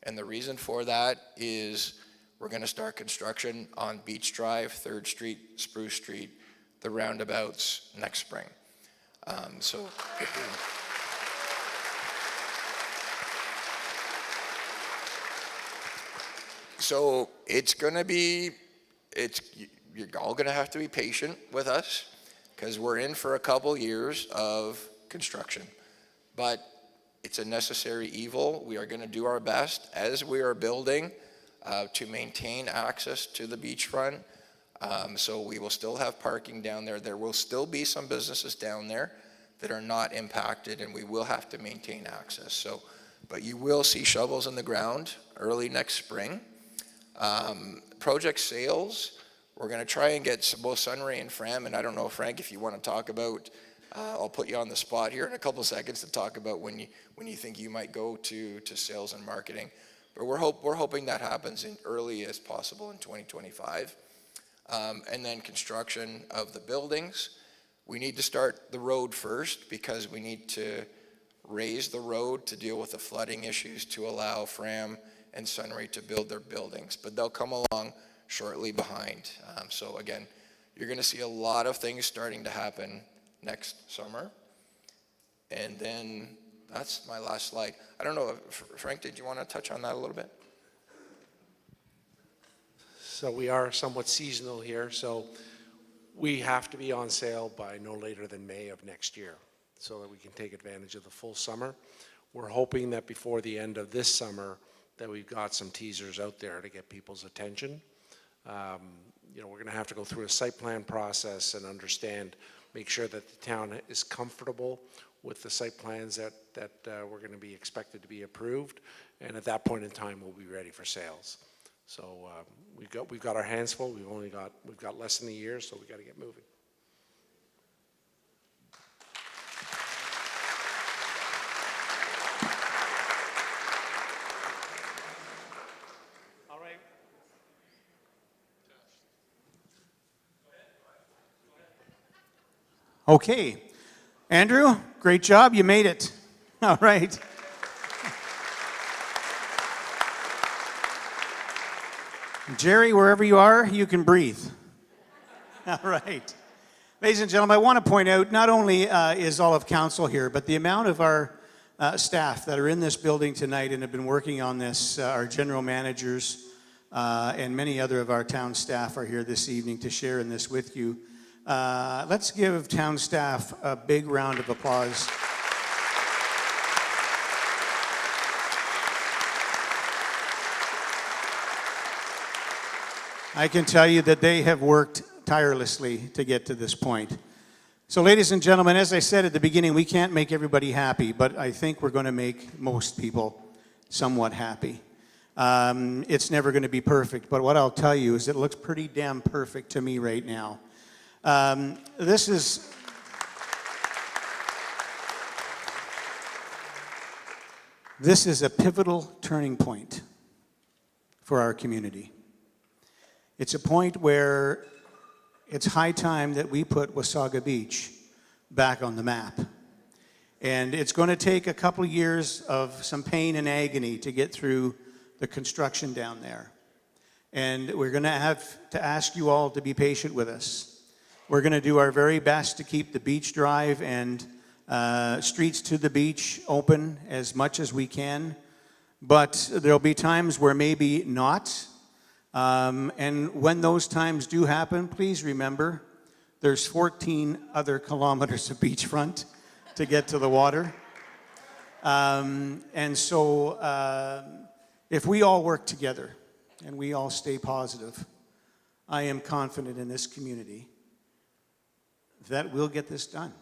And the reason for that is we're going to start construction on Beach Drive, 3rd Street, Spruce Street, the roundabouts next spring. So it's going to be, you're all going to have to be patient with us because we're in for a couple years of construction. But it's a necessary evil. We are going to do our best as we are building to maintain access to the beachfront. So we will still have parking down there. There will still be some businesses down there that are not impacted, and we will have to maintain access. So, but you will see shovels in the ground early next spring. Project sales, we're going to try and get both Sunray and Fram, and I don't know, Frank, if you want to talk about, I'll put you on the spot here in a couple seconds to talk about when you think you might go to sales and marketing. But we're hoping that happens in early as possible in 2025. And then construction of the buildings. We need to start the road first because we need to raise the road to deal with the flooding issues to allow Fram and Sunray to build their buildings. But they'll come along shortly behind. So again, you're going to see a lot of things starting to happen next summer. And then that's my last slide. I don't know, Frank, did you want to touch on that a little bit? So we are somewhat seasonal here, so we have to be on sale by no later than May of next year so that we can take advantage of the full summer. We're hoping that before the end of this summer that we've got some teasers out there to get people's attention. We're going to have to go through a site plan process and make sure that the town is comfortable with the site plans that we're going to be expected to be approved. And at that point in time, we'll be ready for sales. So we've got our hands full. We've got less than a year, so we've got to get moving. All right. Okay. Andrew, great job. You made it. All right. Jerry, wherever you are, you can breathe. All right. Ladies and gentlemen, I want to point out not only is all of council here, but the amount of our staff that are in this building tonight and have been working on this, our general managers and many other of our town staff are here this evening to share in this with you. Let's give town staff a big round of applause. I can tell you that they have worked tirelessly to get to this point. So ladies and gentlemen, as I said at the beginning, we can't make everybody happy, but I think we're going to make most people somewhat happy. It's never going to be perfect, but what I'll tell you is it looks pretty damn perfect to me right now. This is a pivotal turning point for our community. It's a point where it's high time that we put Wasaga Beach back on the map. And it's going to take a couple of years of some pain and agony to get through the construction down there. And we're going to have to ask you all to be patient with us. We're going to do our very best to keep the beach drive and streets to the beach open as much as we can. But there'll be times where maybe not. And when those times do happen, please remember there's 14 other kilometers of beachfront to get to the water. And so if we all work together and we all stay positive, I am confident in this community that we'll get this done.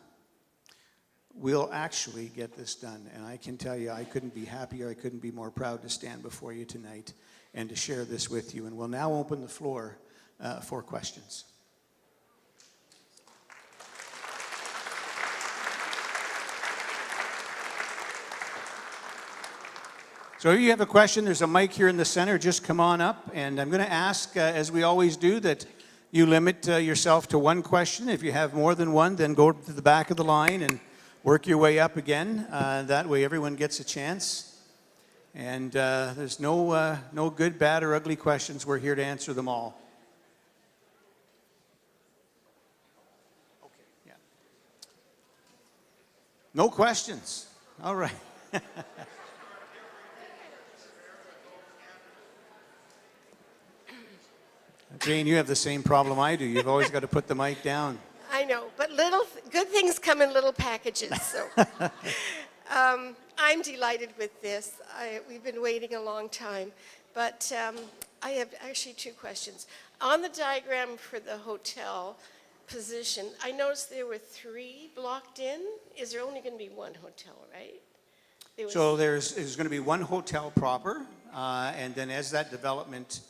We'll actually get this done. And I can tell you, I couldn't be happier, I couldn't be more proud to stand before you tonight and to share this with you. And we'll now open the floor for questions. So if you have a question, there's a mic here in the center. Just come on up. And I'm going to ask, as we always do, that you limit yourself to one question. If you have more than one, then go to the back of the line and work your way up again. That way everyone gets a chance. And there's no good, bad, or ugly questions. We're here to answer them all. Okay, yeah. No questions. All right. Jane, you have the same problem I do. You've always got to put the mic down. I know, but good things come in little packages. So I'm delighted with this. We've been waiting a long time, but I have actually two questions. On the diagram for the hotel position, I noticed there were 3 blocked in. Is there only going to be one hotel, right? So there's going to be one hotel proper, and then as that development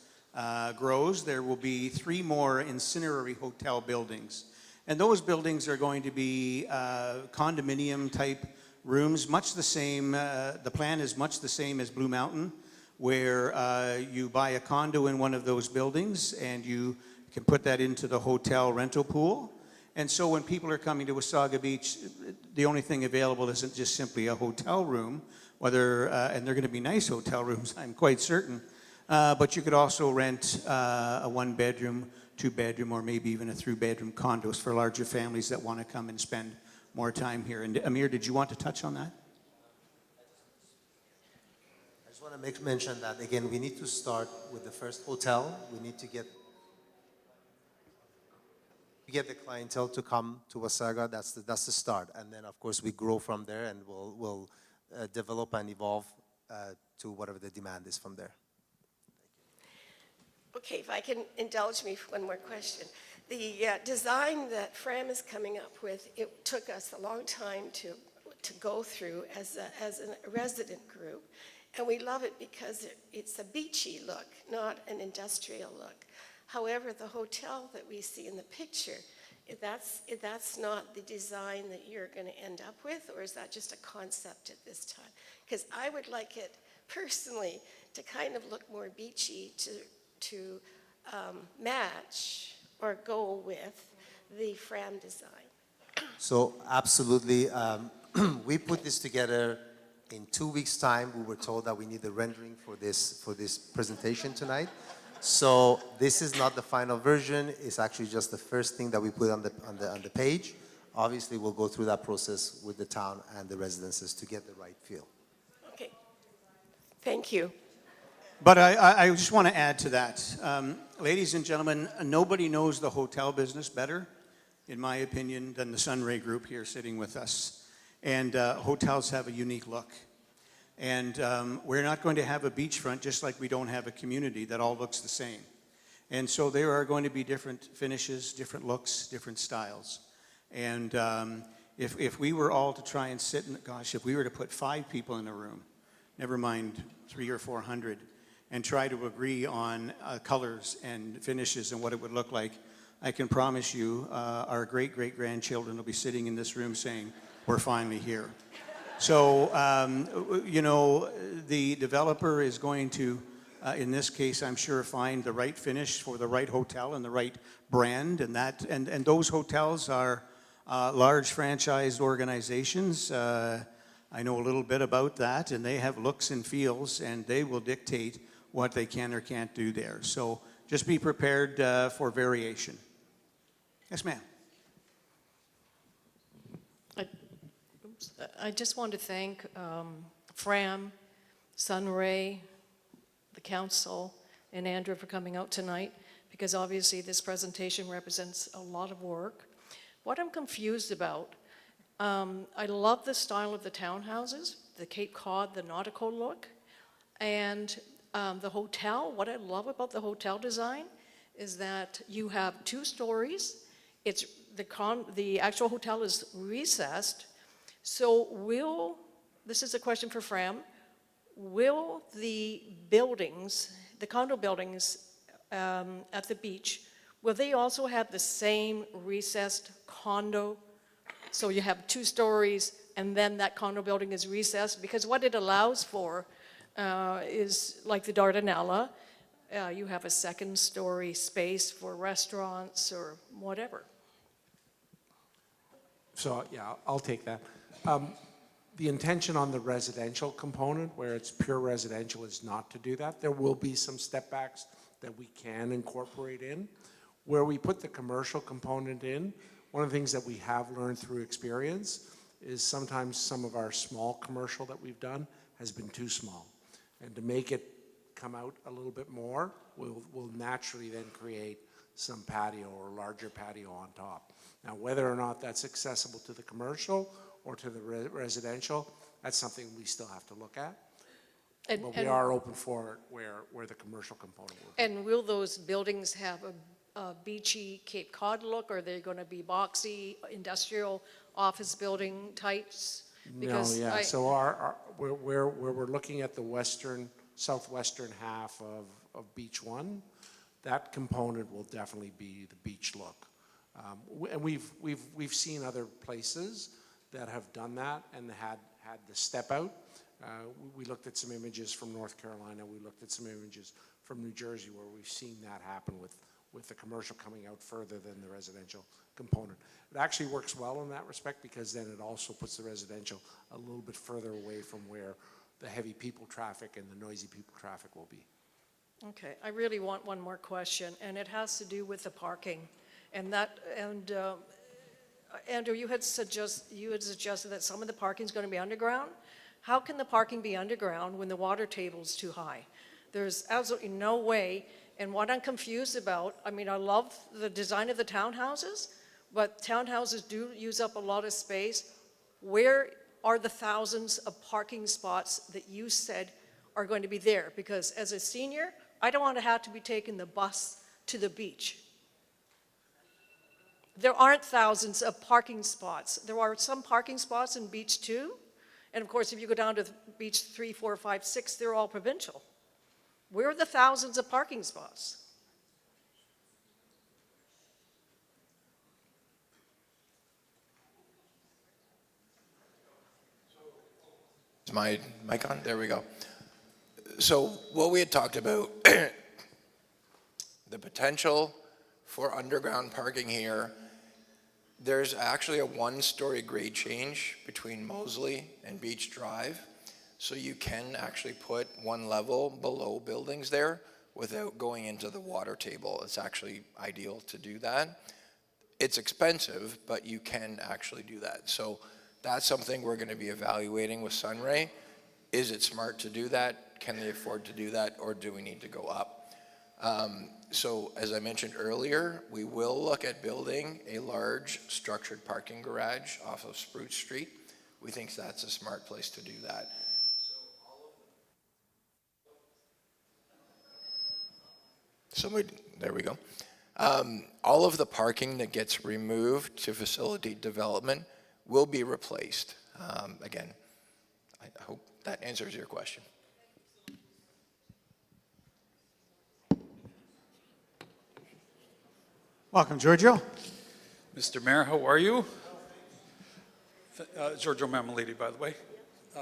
grows, there will be 3 more ancillary hotel buildings. And those buildings are going to be condominium type rooms, much the same, the plan is much the same as Blue Mountain, where you buy a condo in one of those buildings and you can put that into the hotel rental pool. And so when people are coming to Wasaga Beach, the only thing available isn't just simply a hotel room, and they're going to be nice hotel rooms, I'm quite certain. But you could also rent a 1-bedroom, 2-bedroom, or maybe even a 3-bedroom condos for larger families that want to come and spend more time here. And Amir, did you want to touch on that? I just want to mention that, again, we need to start with the first hotel. We need to get the clientele to come to Wasaga. That's the start. And then, of course, we grow from there, and we'll develop and evolve to whatever the demand is from there. Okay, if I can indulge me for one more question. The design that Fram is coming up with, it took us a long time to go through as a resident group. And we love it because it's a beachy look, not an industrial look. However, the hotel that we see in the picture, that's not the design that you're going to end up with, or is that just a concept at this time? Because I would like it personally to kind of look more beachy, to match or go with the Fram design. So absolutely, we put this together in 2 weeks' time. We were told that we need the rendering for this presentation tonight. So this is not the final version. It's actually just the first thing that we put on the page. Obviously, we'll go through that process with the town and the residences to get the right feel. Okay. Thank you. But I just want to add to that. Ladies and gentlemen, nobody knows the hotel business better, in my opinion, than the Sunray Group here sitting with us. And hotels have a unique look. And we're not going to have a beachfront just like we don't have a community that all looks the same. And so there are going to be different finishes, different looks, different styles. And if we were all to try and sit in, gosh, if we were to put 5 people in a room, never mind 300 or 400, and try to agree on colors and finishes and what it would look like, I can promise you our great-great-grandchildren will be sitting in this room saying, we're finally here. So, you know, the developer is going to, in this case, I'm sure, find the right finish for the right hotel and the right brand, and those hotels are large franchised organizations. I know a little bit about that, and they have looks and feels, and they will dictate what they can or can't do there. So just be prepared for variation. Yes, ma'am. I just want to thank Fram, Sunray, the council, and Andrew for coming out tonight, because obviously this presentation represents a lot of work. What I'm confused about, I love the style of the townhouses, the Cape Cod, the nautical look, and the hotel. What I love about the hotel design is that you have 2 stories. It's the actual hotel is recessed. So this is a question for Fram, will the buildings, the condo buildings at the beach, will they also have the same recessed condo? So you have 2 stories and then that condo building is recessed? Because what it allows for is like the Dardanella, you have a 2nd story space for restaurants or whatever. So, yeah, I'll take that. The intention on the residential component, where it's pure residential, is not to do that. There will be some step backs that we can incorporate in. Where we put the commercial component in, one of the things that we have learned through experience is sometimes some of our small commercial that we've done has been too small. And to make it come out a little bit more, we'll naturally then create some patio or larger patio on top. Now, whether or not that's accessible to the commercial or to the residential, that's something we still have to look at. But we are open for it where the commercial component will be. And will those buildings have a beachy Cape Cod look, or are they going to be boxy industrial office building types? Because no, yeah. So where we're looking at the southwestern half of Beach 1, that component will definitely be the beach look. And we've seen other places that have done that and had the step out. We looked at some images from North Carolina. We looked at some images from New Jersey where we've seen that happen with the commercial coming out further than the residential component. It actually works well in that respect because then it also puts the residential a little bit further away from where the heavy people traffic and the noisy people traffic will be. Okay, I really want one more question, and it has to do with the parking. Andrew, you had suggested that some of the parking is going to be underground. How can the parking be underground when the water table is too high? There's absolutely no way. And what I'm confused about, I mean, I love the design of the townhouses, but townhouses do use up a lot of space. Where are the thousands of parking spots that you said are going to be there? Because as a senior, I don't want to have to be taking the bus to the beach. There aren't thousands of parking spots. There are some parking spots in Beach 2. And of course, if you go down to Beach 3, 4, 5, 6, they're all provincial. Where are the thousands of parking spots? Is my mic on? There we go. So what we had talked about, the potential for underground parking here, there's actually a 1-story grade change between Moseley and Beach Drive. So you can actually put 1 level below buildings there, without going into the water table. It's actually ideal to do that. It's expensive, but you can actually do that. So that's something we're going to be evaluating with Sunray. Is it smart to do that? Can they afford to do that, or do we need to go up? So as I mentioned earlier, we will look at building a large structured parking garage off of Spruce Street. We think that's a smart place to do that. There we go. All of the parking that gets removed to facilitate development will be replaced. Again, I hope that answers your question. Welcome, Giorgio. Mr. Mayor, how are you? Giorgio Mammoliti, by the way.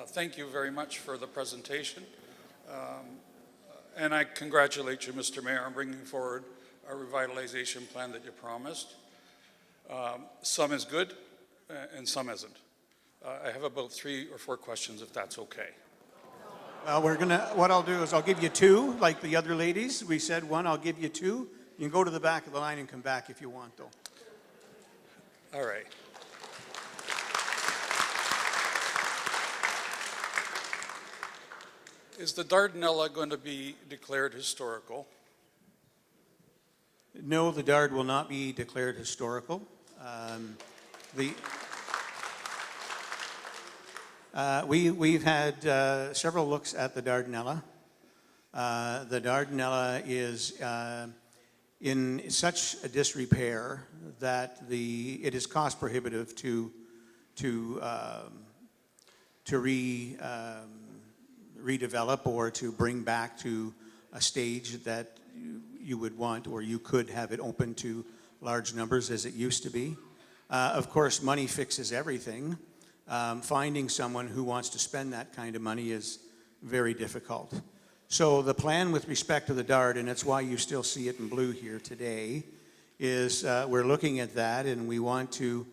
Thank you very much for the presentation. And I congratulate you, Mr. Mayor, on bringing forward a revitalization plan that you promised. Some is good and some isn't. I have about 3 or 4 questions, if that's okay. What I'll do is I'll give you 2, like the other ladies. We said 1, I'll give you 2. You can go to the back of the line and come back if you want, though. All right. Is the Dardanella going to be declared historical? No, the Dard will not be declared historical. We've had several looks at the Dardanella. The Dardanella is in such a disrepair that it is cost prohibitive to redevelop or to bring back to a stage that you would want, or you could have it open to large numbers as it used to be. Of course, money fixes everything. Finding someone who wants to spend that kind of money is very difficult. So the plan with respect to the Dard, and that's why you still see it in blue here today, is we're looking at that, and we want to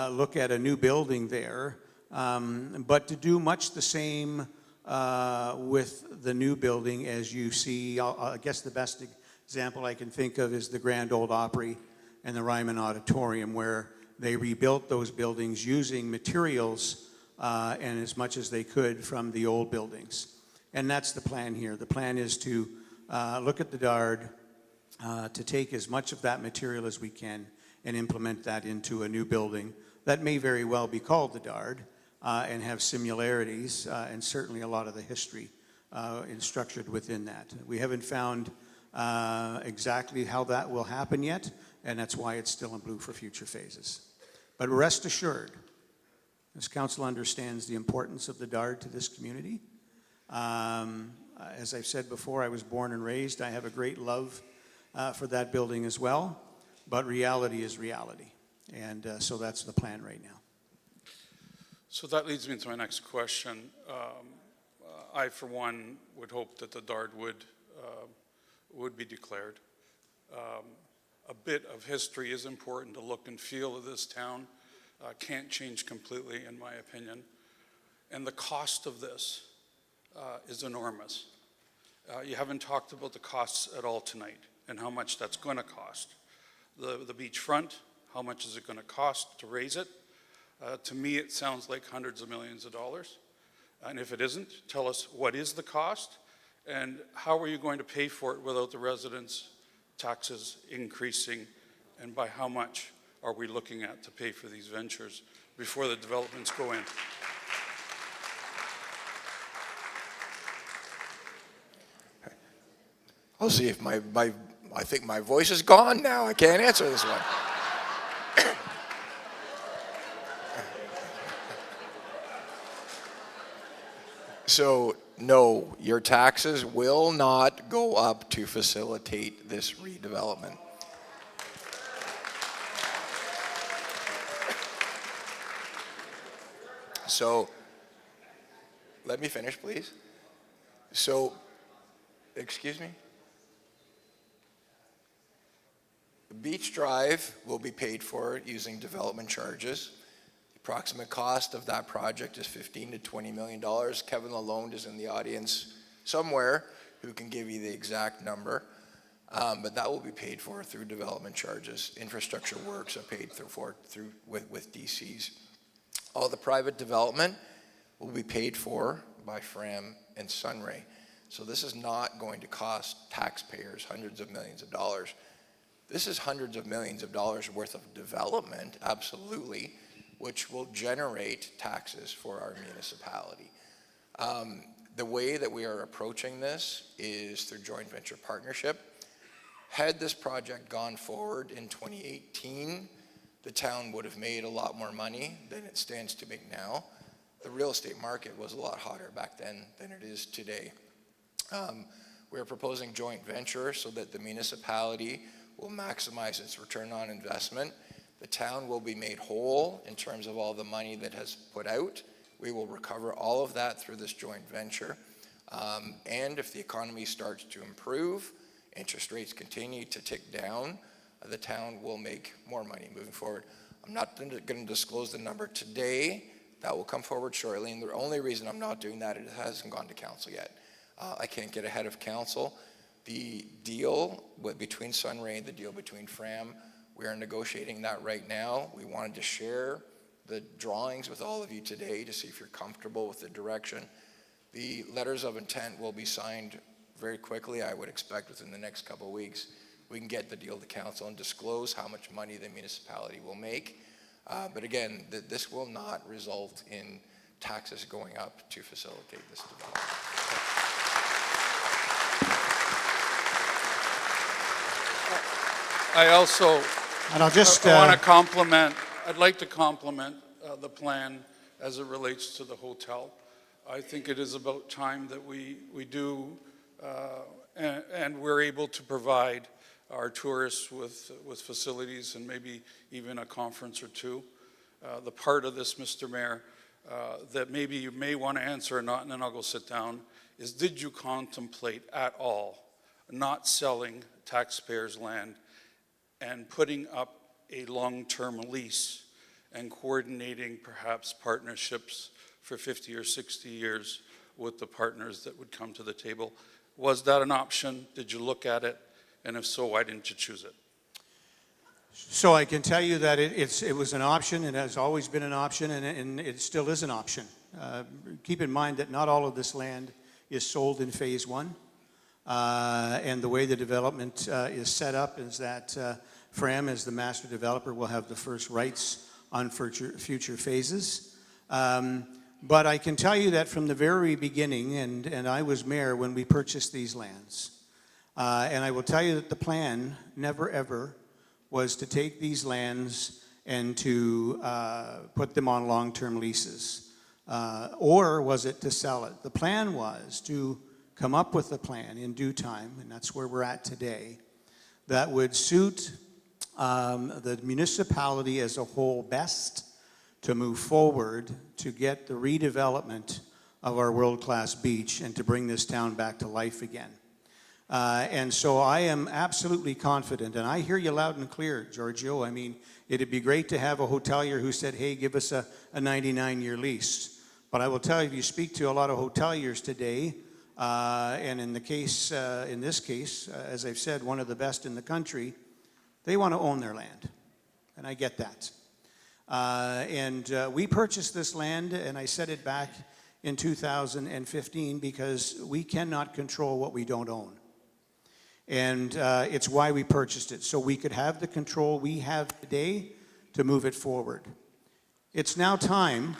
look at a new building there, but to do much the same with the new building as you see. I guess the best example I can think of is the Grand Ole Opry and the Ryman Auditorium, where they rebuilt those buildings using materials and as much as they could from the old buildings. And that's the plan here. The plan is to look at the Dard, to take as much of that material as we can and implement that into a new building that may very well be called the Dard and have similarities and certainly a lot of the history structured within that. We haven't found exactly how that will happen yet, and that's why it's still in blue for future phases. But rest assured, this council understands the importance of the Dard to this community. As I've said before, I was born and raised. I have a great love for that building as well, but reality is reality. And so that's the plan right now. So that leads me to my next question. I, for one, would hope that the Dard would be declared. A bit of history is important. The look and feel of this town can't change completely, in my opinion. And the cost of this is enormous. You haven't talked about the costs at all tonight and how much that's going to cost. The beachfront, how much is it going to cost to raise it? To me, it sounds like hundreds of millions of dollars. And if it isn't, tell us what is the cost and how are you going to pay for it without the residents' taxes increasing, and by how much are we looking at to pay for these ventures before the developments go in? I'll see if I think my voice is gone now. I can't answer this one. So, no, your taxes will not go up to facilitate this redevelopment. So, let me finish, please. So, excuse me? Beach Drive will be paid for using development charges. The approximate cost of that project is $15 to $20 million. Kevin Lalonde is in the audience somewhere. who can give you the exact number. But that will be paid for through development charges. Infrastructure works are paid with DCs. All the private development will be paid for by Fram and Sunray. So this is not going to cost taxpayers hundreds of millions of dollars. This is hundreds of millions of dollars worth of development, absolutely, which will generate taxes for our municipality. The way that we are approaching this is through joint venture partnership. Had this project gone forward in 2018, the town would have made a lot more money than it stands to make now. The real estate market was a lot hotter back then than it is today. We're proposing joint venture so that the municipality will maximize its return on investment. The town will be made whole in terms of all the money that has put out. We will recover all of that through this joint venture. And if the economy starts to improve, interest rates continue to tick down, the town will make more money moving forward. I'm not going to disclose the number today. That will come forward shortly. And the only reason I'm not doing that, it hasn't gone to council yet. I can't get ahead of council. The deal between Sunray and the deal between Fram, we are negotiating that right now. We wanted to share the drawings with all of you today to see if you're comfortable with the direction. The letters of intent will be signed very quickly, I would expect within the next couple of weeks. We can get the deal to council and disclose how much money the municipality will make. But again, this will not result in taxes going up to facilitate this development. I also And I'll just, want to compliment, I'd like to compliment the plan as it relates to the hotel. I think it is about time that we do, and we're able to provide our tourists with facilities and maybe even a conference or two. The part of this, Mr. Mayor, that maybe you may want to answer or not, and then I'll go sit down, is did you contemplate at all not selling taxpayers' land and putting up a long-term lease and coordinating perhaps partnerships for 50 or 60 years with the partners that would come to the table? Was that an option? Did you look at it? And if so, why didn't you choose it? so I can tell you that it was an option. It has always been an option, and it still is an option. Keep in mind that not all of this land is sold in phase one. And the way the development is set up is that Fram, as the master developer, will have the first rights on future phases. But I can tell you that from the very beginning, and I was mayor when we purchased these lands, and I will tell you that the plan never ever was to take these lands and to put them on long-term leases, or was it to sell it? The plan was to come up with a plan in due time, and that's where we're at today, that would suit the municipality as a whole best to move forward to get the redevelopment of our world-class beach and to bring this town back to life again. And so I am absolutely confident, and I hear you loud and clear, Giorgio. I mean, it'd be great to have a hotelier who said, hey, give us a 99-year lease. But I will tell you, if you speak to a lot of hoteliers today, and in this case, as I've said, one of the best in the country, they want to own their land, and I get that. We purchased this land, and I said it back in 2015, because we cannot control what we don't own. And it's why we purchased it, so we could have the control we have today to move it forward. It's now time.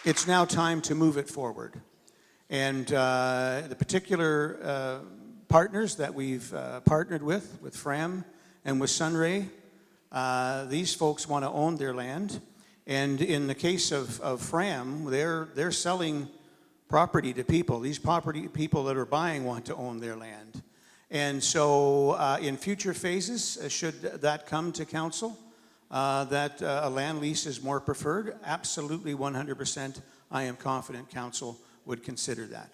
It's now time to move it forward. And the particular partners that we've partnered with Fram and with Sunray, these folks want to own their land. And in the case of Fram, they're selling property to people. These property people that are buying want to own their land. And so in future phases, should that come to council, that a land lease is more preferred, absolutely 100%, I am confident council would consider that.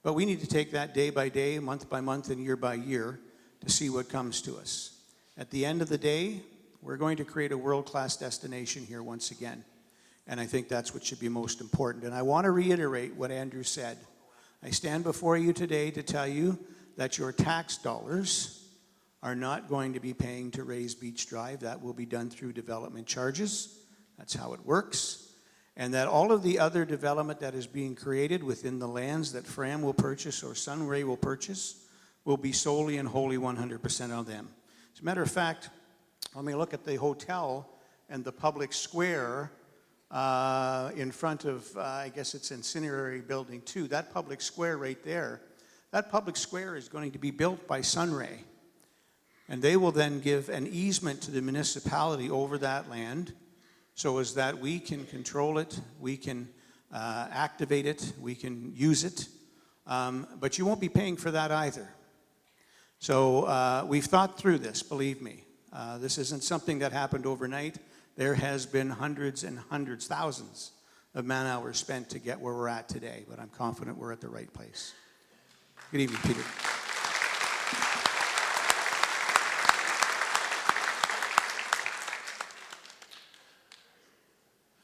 But we need to take that day by day, month by month, and year by year to see what comes to us. At the end of the day, we're going to create a world-class destination here once again. And I think that's what should be most important. And I want to reiterate what Andrew said. I stand before you today to tell you that your tax dollars are not going to be paying to raise Beach Drive. That will be done through development charges. That's how it works. And that all of the other development that is being created within the lands that Fram will purchase or Sunray will purchase will be solely and wholly 100% on them. As a matter of fact, when we look at the hotel and the public square in front of, I guess it's Incinerary Building 2, that public square right there, that public square is going to be built by Sunray. And they will then give an easement to the municipality over that land so as that we can control it, we can activate it, we can use it, but you won't be paying for that either. So we've thought through this, believe me. This isn't something that happened overnight. There has been hundreds and hundreds, thousands of man hours spent to get where we're at today, but I'm confident we're at the right place. Good evening, Peter.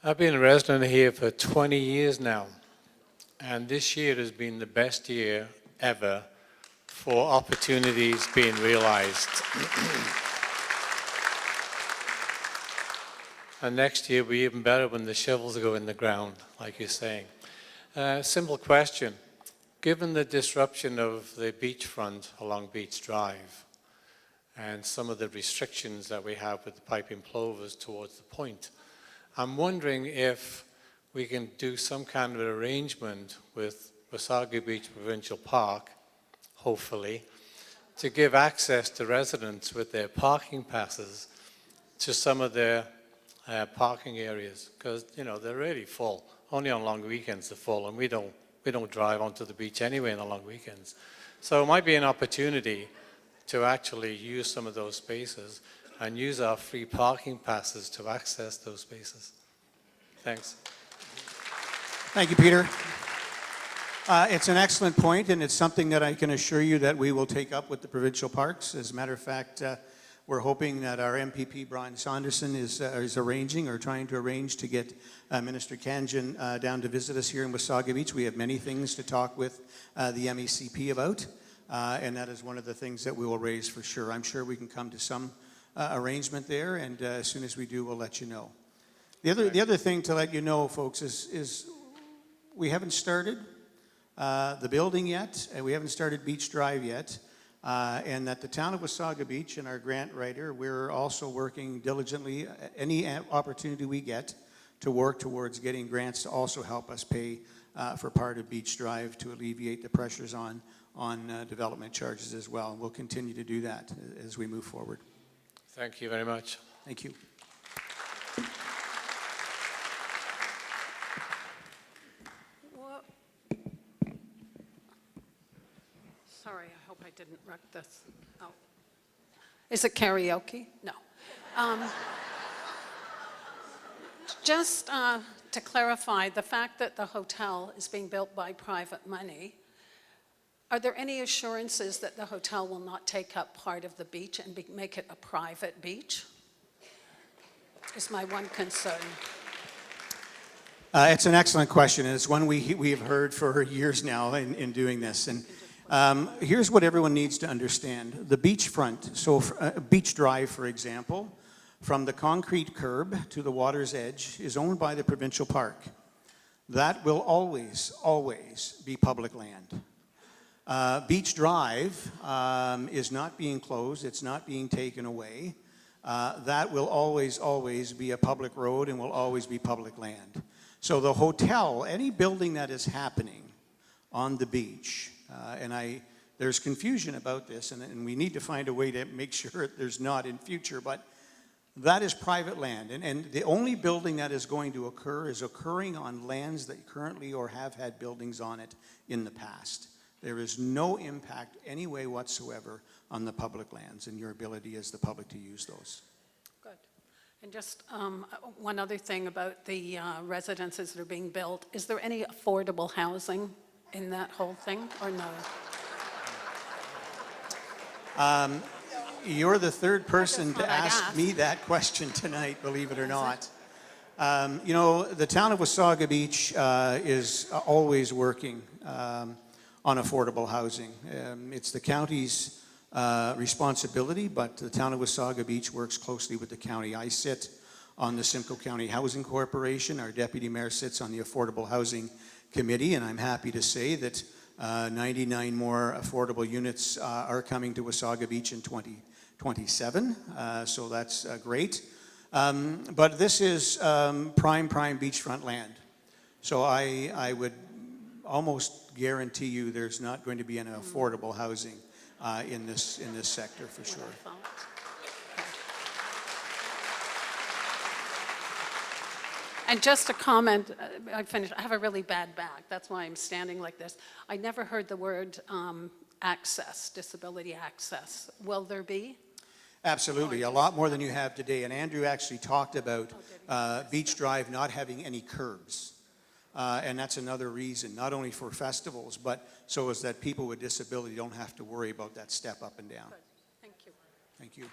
I've been a resident here for 20 years now, and this year has been the best year ever for opportunities being realized. And next year will be even better when the shovels go in the ground, like you're saying. Simple question. Given the disruption of the beachfront along Beach Drive and some of the restrictions that we have with the piping plovers towards the point, I'm wondering if we can do some kind of an arrangement with Wasaga Beach Provincial Park, hopefully, to give access to residents with their parking passes to some of their parking areas, because they're really full. Only on long weekends they're full, and we don't drive onto the beach anyway on the long weekends. So it might be an opportunity to actually use some of those spaces and use our free parking passes to access those spaces. Thanks. Thank you, Peter. It's an excellent point, and it's something that I can assure you that we will take up with the provincial parks. As a matter of fact, we're hoping that our MPP, Brian Saunderson, is arranging or trying to arrange to get Minister Kanjan down to visit us here in Wasaga Beach. We have many things to talk with the MECP about, and that is one of the things that we will raise for sure. I'm sure we can come to some arrangement there, and as soon as we do, we'll let you know. The other thing to let you know, folks, is we haven't started the building yet, and we haven't started Beach Drive yet, and that the town of Wasaga Beach and our grant writer, we're also working diligently any opportunity we get to work towards getting grants to also help us pay for part of Beach Drive to alleviate the pressures on development charges as well. And we'll continue to do that as we move forward. Thank you very much. Thank you. Sorry, I hope I didn't wreck this. Oh. Is it karaoke? No. Just to clarify, the fact that the hotel is being built by private money, are there any assurances that the hotel will not take up part of the beach and make it a private beach? Is my one concern. It's an excellent question, and it's one we have heard for years now in doing this. And here's what everyone needs to understand. The beachfront, so Beach Drive, for example, from the concrete curb to the water's edge is owned by the provincial park. That will always, always be public land. Beach Drive is not being closed. It's not being taken away. That will always, always be a public road and will always be public land. So the hotel, any building that is happening on the beach, there's confusion about this, and we need to find a way to make sure there's not in future, but that is private land. And the only building that is going to occur is occurring on lands that currently or have had buildings on it in the past. There is no impact any way whatsoever on the public lands and your ability as the public to use those. Good. And just one other thing about the residences that are being built. Is there any affordable housing in that whole thing, or no? You're the third person thought to I'd ask ask. me that question tonight, believe it or not. You know, the town of Wasaga Beach is always working on affordable housing. It's the county's responsibility, but the town of Wasaga Beach works closely with the county. I sit on the Simcoe County Housing Corporation. Our deputy mayor sits on the Affordable Housing Committee, and I'm happy to say that 99 more affordable units are coming to Wasaga Beach in 2027, so that's great. But this is prime beachfront land. So I would almost guarantee you there's not going to be any affordable housing in this sector for sure. And just a comment, I finished, I have a really bad back, that's why I'm standing like this. I never heard the word access, disability access. Will there be? Absolutely, a lot more than you have today. And Andrew actually talked about Beach Drive not having any curbs. And that's another reason, not only for festivals, but so as that people with disability don't have to worry about that step up and down. Good. Thank you. Thank you.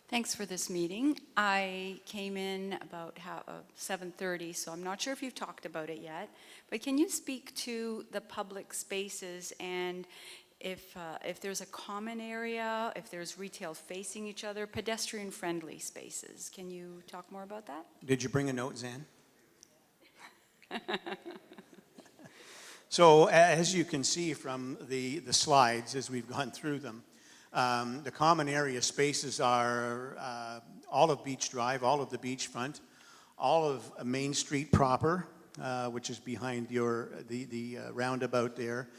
Thanks for this meeting. I came in about 7:30, so I'm not sure if you've talked about it yet, but can you speak to the public spaces and if there's a common area, if there's retail facing each other, pedestrian-friendly spaces? Can you talk more about that? Did you bring a note, Zan? So as you can see from the slides as we've gone through them, the common area spaces are all of Beach Drive, all of the beachfront, all of Main Street proper, which is behind the roundabout there,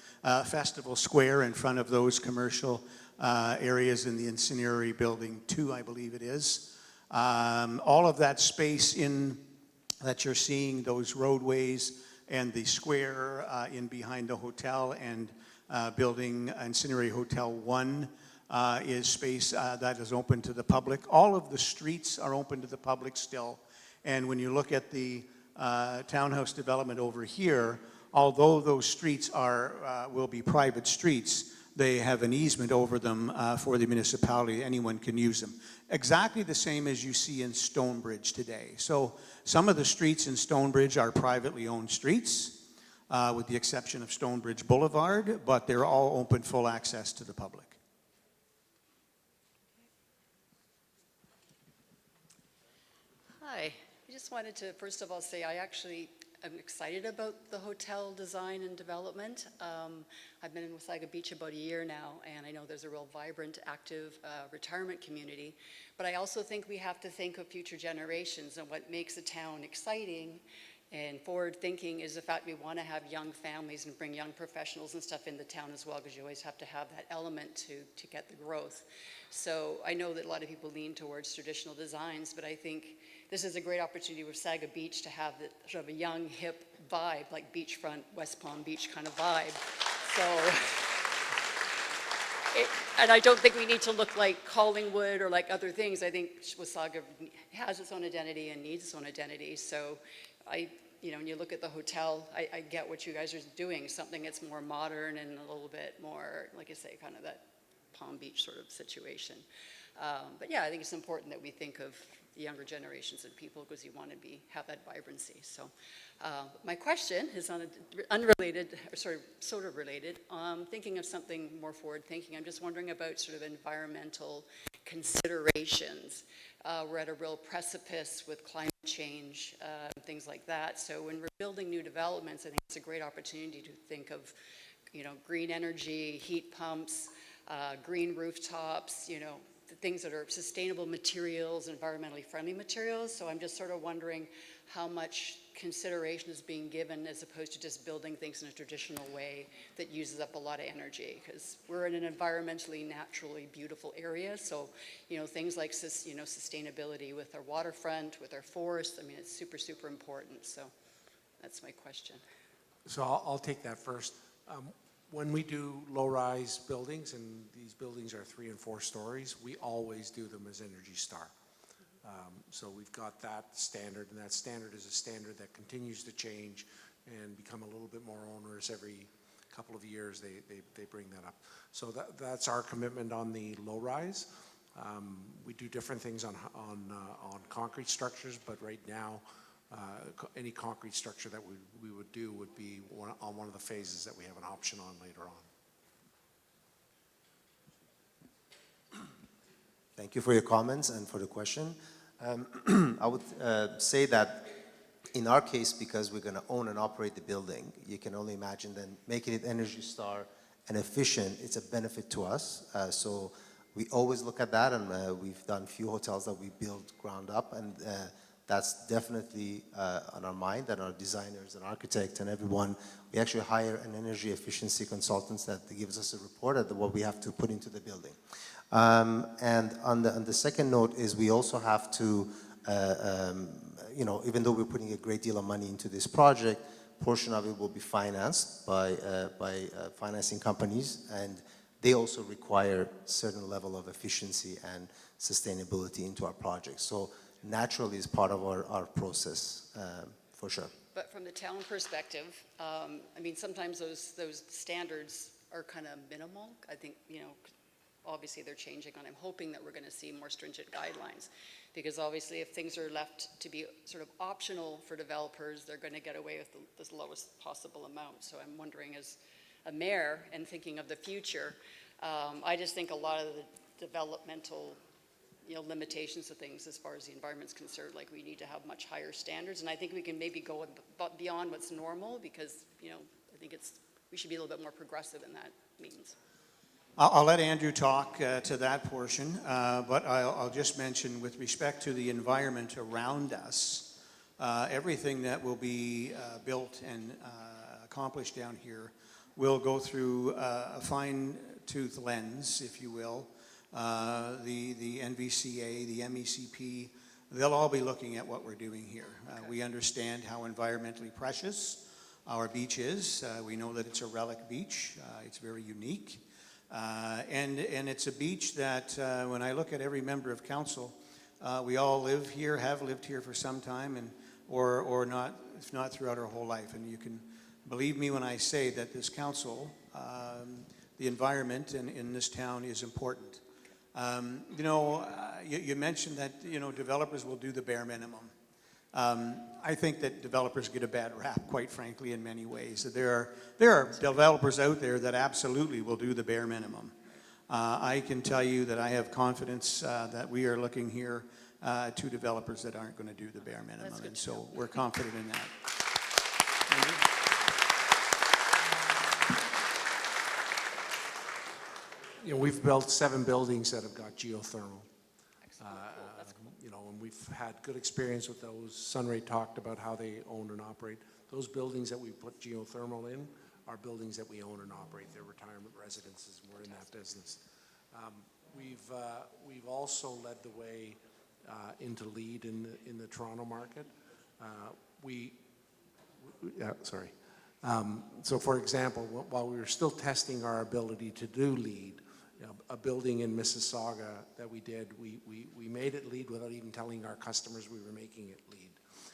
Festival Square in front of those commercial areas in the Incendiary Building 2, I believe it is. All of that space that you're seeing, those roadways and the square in behind the hotel and building Incendiary Hotel 1, is space that is open to the public. All of the streets are open to the public still. And when you look at the townhouse development over here, although those streets will be private streets, they have an easement over them for the municipality. Anyone can use them. Exactly the same as you see in Stonebridge today. So some of the streets in Stonebridge are privately owned streets, with the exception of Stonebridge Boulevard, but they're all open full access to the public. Hi, I just wanted to first of all say I actually am excited about the hotel design and development. I've been in Wasaga Beach about a year now, and I know there's a real vibrant, active retirement community. But I also think we have to think of future generations, and what makes a town exciting and forward-thinking is the fact we want to have young families and bring young professionals and stuff in the town as well, because you always have to have that element to get the growth. So I know that a lot of people lean towards traditional designs, but I think this is a great opportunity with Wasaga Beach to have the, sort of a young, hip vibe, like beachfront, West Palm Beach kind of vibe. So, and I don't think we need to look like Collingwood or like other things. I think Wasaga has its own identity and needs its own identity. So when you look at the hotel, I get what you guys are doing, something that's more modern and a little bit more, like I say, kind of that Palm Beach sort of situation. But yeah, I think it's important that we think of the younger generations and people, because you want to have that vibrancy. So my question is unrelated, or sort of related. Thinking of something more forward thinking, I'm just wondering about sort of environmental considerations. We're at a real precipice with climate change, things like that. So when we're building new developments, I think it's a great opportunity to think of, green energy, heat pumps, green rooftops, the things that are sustainable materials, environmentally friendly materials. So I'm just sort of wondering how much consideration is being given as opposed to just building things in a traditional way that uses up a lot of energy, because we're in an environmentally, naturally beautiful area. So, things like sustainability with our waterfront, with our forests, I mean, it's super, super important. So that's my question. So I'll take that first. When we do low-rise buildings, and these buildings are 3 and 4 stories, we always do them as Energy Star. So we've got that standard, and that standard is a standard that continues to change and become a little bit more onerous every couple of years. They bring that up. So that's our commitment on the low-rise. We do different things on concrete structures, but right now, any concrete structure that we would do would be on one of the phases that we have an option on later on. Thank you for your comments and for the question. I would say that in our case, because we're going to own and operate the building, you can only imagine then making it Energy Star and efficient, it's a benefit to us. So we always look at that, and we've done few hotels that we built ground up, and that's definitely on our mind, and our designers and architects and everyone. We actually hire an energy efficiency consultant that gives us a report of what we have to put into the building. And on the second note is we also have to, you know, even though we're putting a great deal of money into this project, portion of it will be financed by financing companies, and they also require certain level of efficiency and sustainability into our project. So naturally is part of our process, for sure. But from the town perspective, I mean, sometimes those standards are kind of minimal. I think, you know, obviously they're changing, and I'm hoping that we're going to see more stringent guidelines, because obviously if things are left to be sort of optional for developers, they're going to get away with the lowest possible amount. So I'm wondering, as a mayor and thinking of the future, I just think a lot of the developmental, you know, limitations of things as far as the environment's concerned, like we need to have much higher standards, and I think we can maybe go beyond what's normal, because, you know, I think we should be a little bit more progressive in that means. I'll let Andrew talk to that portion, but I'll just mention with respect to the environment around us, everything that will be built and accomplished down here will go through a fine-tooth lens, if you will. The NVCA, the MECP, they'll all be looking at what we're doing here. Okay. We understand how environmentally precious our beach is. We know that it's a relic beach. It's very unique. And it's a beach that when I look at every member of council, we all live here, have lived here for some time, and or not, if not throughout our whole life. And you can believe me when I say that this council, the environment in this town is important. You know, you mentioned that, you know, developers will do the bare minimum. I think that developers get a bad rap, quite frankly, in many ways. There are developers out there that absolutely will do the bare minimum. I can tell you that I have confidence that we are looking here to developers that aren't going to do the bare minimum, and so we're confident in that. You know, we've built 7 buildings that have got geothermal. That's cool. You know, and we've had good experience with those. Sunray talked about how they own and operate. Those buildings that we put geothermal in are buildings that we own and operate. They're retirement residences, and we're in that business. We've also led the way into LEED in the Toronto market. So for example, while we were still testing our ability to do LEED, you know, a building in Mississauga that we did, we made it LEED without even telling our customers we were making it LEED,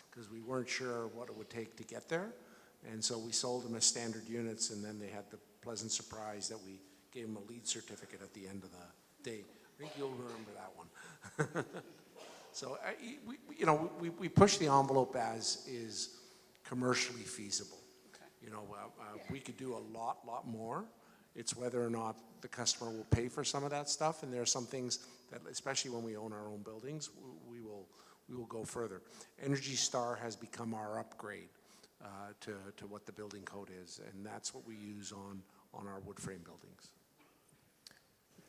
because we weren't sure what it would take to get there. And so we sold them as standard units, and then they had the pleasant surprise that we gave them a LEED certificate at the end of the day. I think you'll remember that one. So, we push the envelope as is commercially feasible. Okay. You know, we could do a lot more. It's whether or not the customer will pay for some of that stuff, and there are some things that, especially when we own our own buildings, we will go further. Energy Star has become our upgrade to what the building code is, and that's what we use on our wood frame buildings.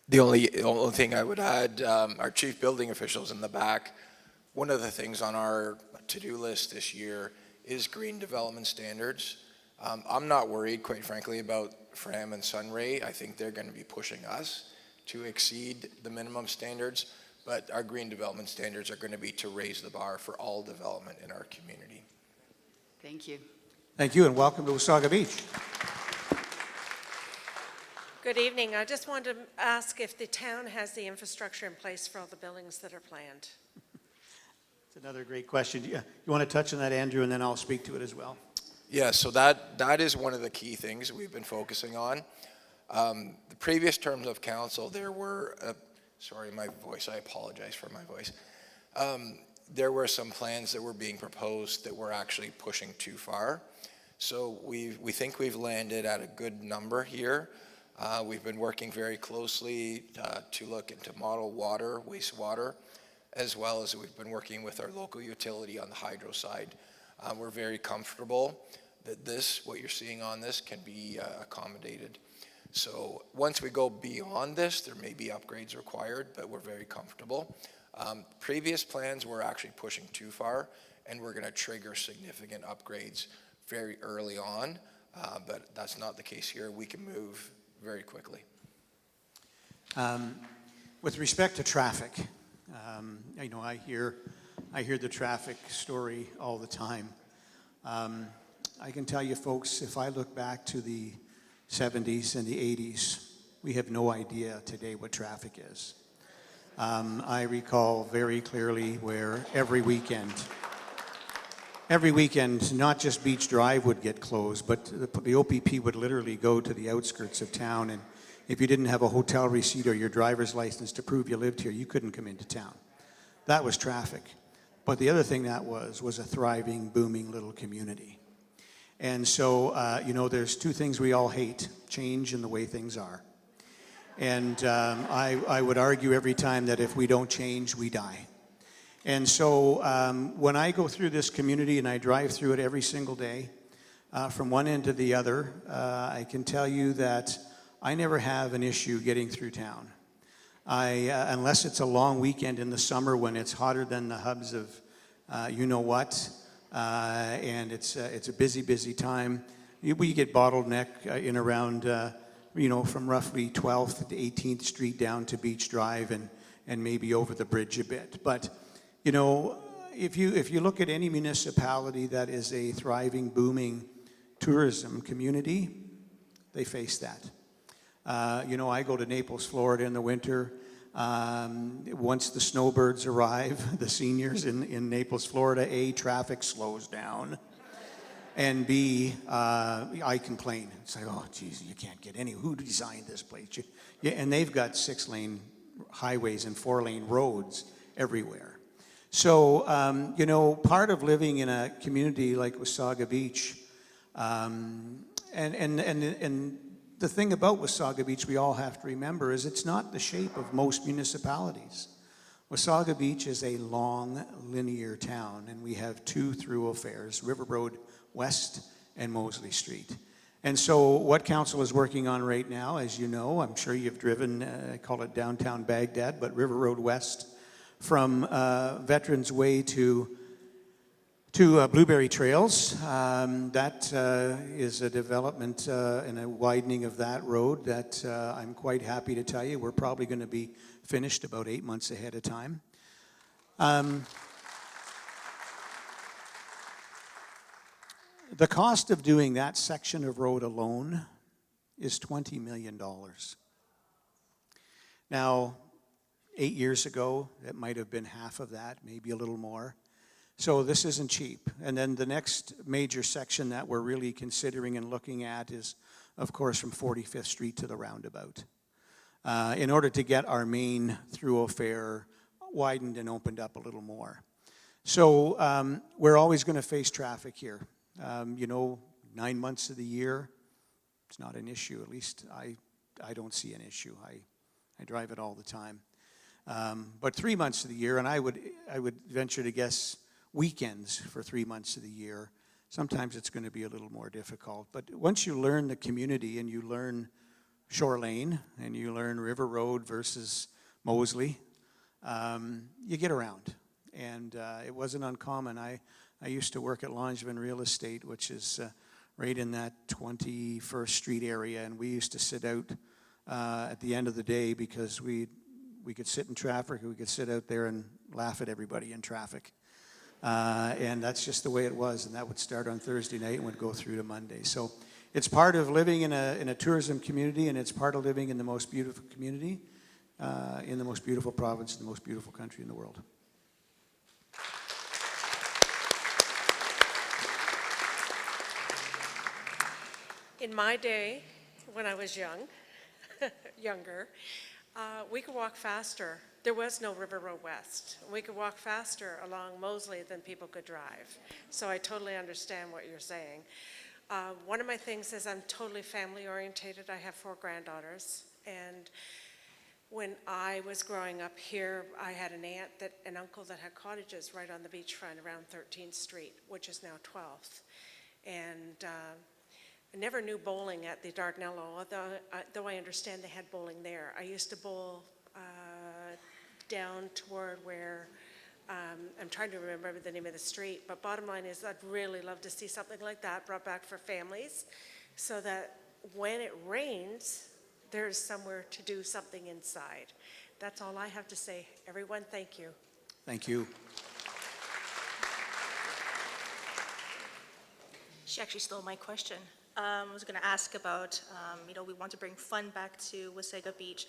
The only thing I would add, our chief building officials in the back, one of the things on our to-do list this year is green development standards. I'm not worried, quite frankly, about Fram and Sunray. I think they're going to be pushing us to exceed the minimum standards, but our green development standards are going to be to raise the bar for all development in our community. Thank you. Thank you, and welcome to Wasaga Beach. Good evening. I just wanted to ask if the town has the infrastructure in place for all the buildings that are planned. It's another great question. You want to touch on that, Andrew, and then I'll speak to it as well. Yeah, so that is one of the key things we've been focusing on. The previous terms of council, there were sorry, my voice, I apologize for my voice. There were some plans that were being proposed that were actually pushing too far. So we think we've landed at a good number here. We've been working very closely to look into model water, wastewater, as well as we've been working with our local utility on the hydro side. We're very comfortable that what you're seeing on this can be accommodated. So once we go beyond this, there may be upgrades required, but we're very comfortable. Previous plans were actually pushing too far, and we're going to trigger significant upgrades very early on, but that's not the case here. We can move very quickly. With respect to traffic, I hear the traffic story all the time. I can tell you folks, if I look back to the 70s and the 80s, we have no idea today what traffic is. I recall very clearly where every weekend, not just Beach Drive would get closed, but the OPP would literally go to the outskirts of town, and if you didn't have a hotel receipt or your driver's license to prove you lived here, you couldn't come into town. That was traffic. But the other thing that was a thriving, booming little community. And so, there's two things we all hate: change and the way things are. And I would argue every time that if we don't change, we die. And so when I go through this community and I drive through it every single day, from one end to the other, I can tell you that I never have an issue getting through town. Unless it's a long weekend in the summer when it's hotter than the hubs of you-know-what, and it's a busy, busy time. We get bottleneck in around, from roughly 12th to 18th Street down to Beach Drive and maybe over the bridge a bit. But, if you look at any municipality that is a thriving, booming tourism community, they face that. I go to Naples, Florida in the winter. Once the snowbirds arrive, the seniors in Naples, Florida, A, traffic slows down, and B, I complain. It's like, oh, geez, you can't get any. Who designed this place? And they've got 6-lane highways and 4-lane roads everywhere. So, part of living in a community like Wasaga Beach, and the thing about Wasaga Beach we all have to remember is it's not the shape of most municipalities. Wasaga Beach is a long, linear town, and we have two thoroughfares, River Road West and Mosley Street. And so what council is working on right now, as you know, I'm sure you've driven, I call it downtown Baghdad, but River Road West from Veterans Way to Blueberry Trails. That is a development and a widening of that road that I'm quite happy to tell you we're probably going to be finished about 8 months ahead of time. The cost of doing that section of road alone is $20 million. Now, 8 years ago, it might have been half of that, maybe a little more. So this isn't cheap. And then the next major section that we're really considering and looking at is, of course, from 45th Street to the roundabout. In order to get our main thoroughfare widened and opened up a little more. So we're always going to face traffic here. 9 months of the year, it's not an issue. At least I don't see an issue. I drive it all the time. But 3 months of the year, and I would venture to guess weekends for 3 months of the year, sometimes it's going to be a little more difficult. But once you learn the community and you learn Shore Lane and you learn River Road versus Mosley, you get around. And it wasn't uncommon. I used to work at Langevin Real Estate, which is right in that 21st Street area, and we used to sit out at the end of the day because we could sit in traffic, we could sit out there and laugh at everybody in traffic. And that's just the way it was, and that would start on Thursday night and would go through to Monday. So it's part of living in a tourism community, and it's part of living in the most beautiful community, in the most beautiful province, in the most beautiful country in the world. In my day, when I was younger, We could walk faster. There was no River Road West. We could walk faster along Moseley than people could drive. So I totally understand what you're saying. One of my things is I'm totally family orientated. I have 4 granddaughters. And when I was growing up here, I had an uncle that had cottages right on the beachfront around 13th Street, which is now 12th. And I never knew bowling at the Dardanello, though I understand they had bowling there. I used to bowl down toward where, I'm trying to remember the name of the street, but bottom line is I'd really love to see something like that brought back for families so that when it rains, there's somewhere to do something inside. That's all I have to say. Everyone, thank you. Thank you. She actually stole my question. I was going to ask about, we want to bring fun back to Wasaga Beach.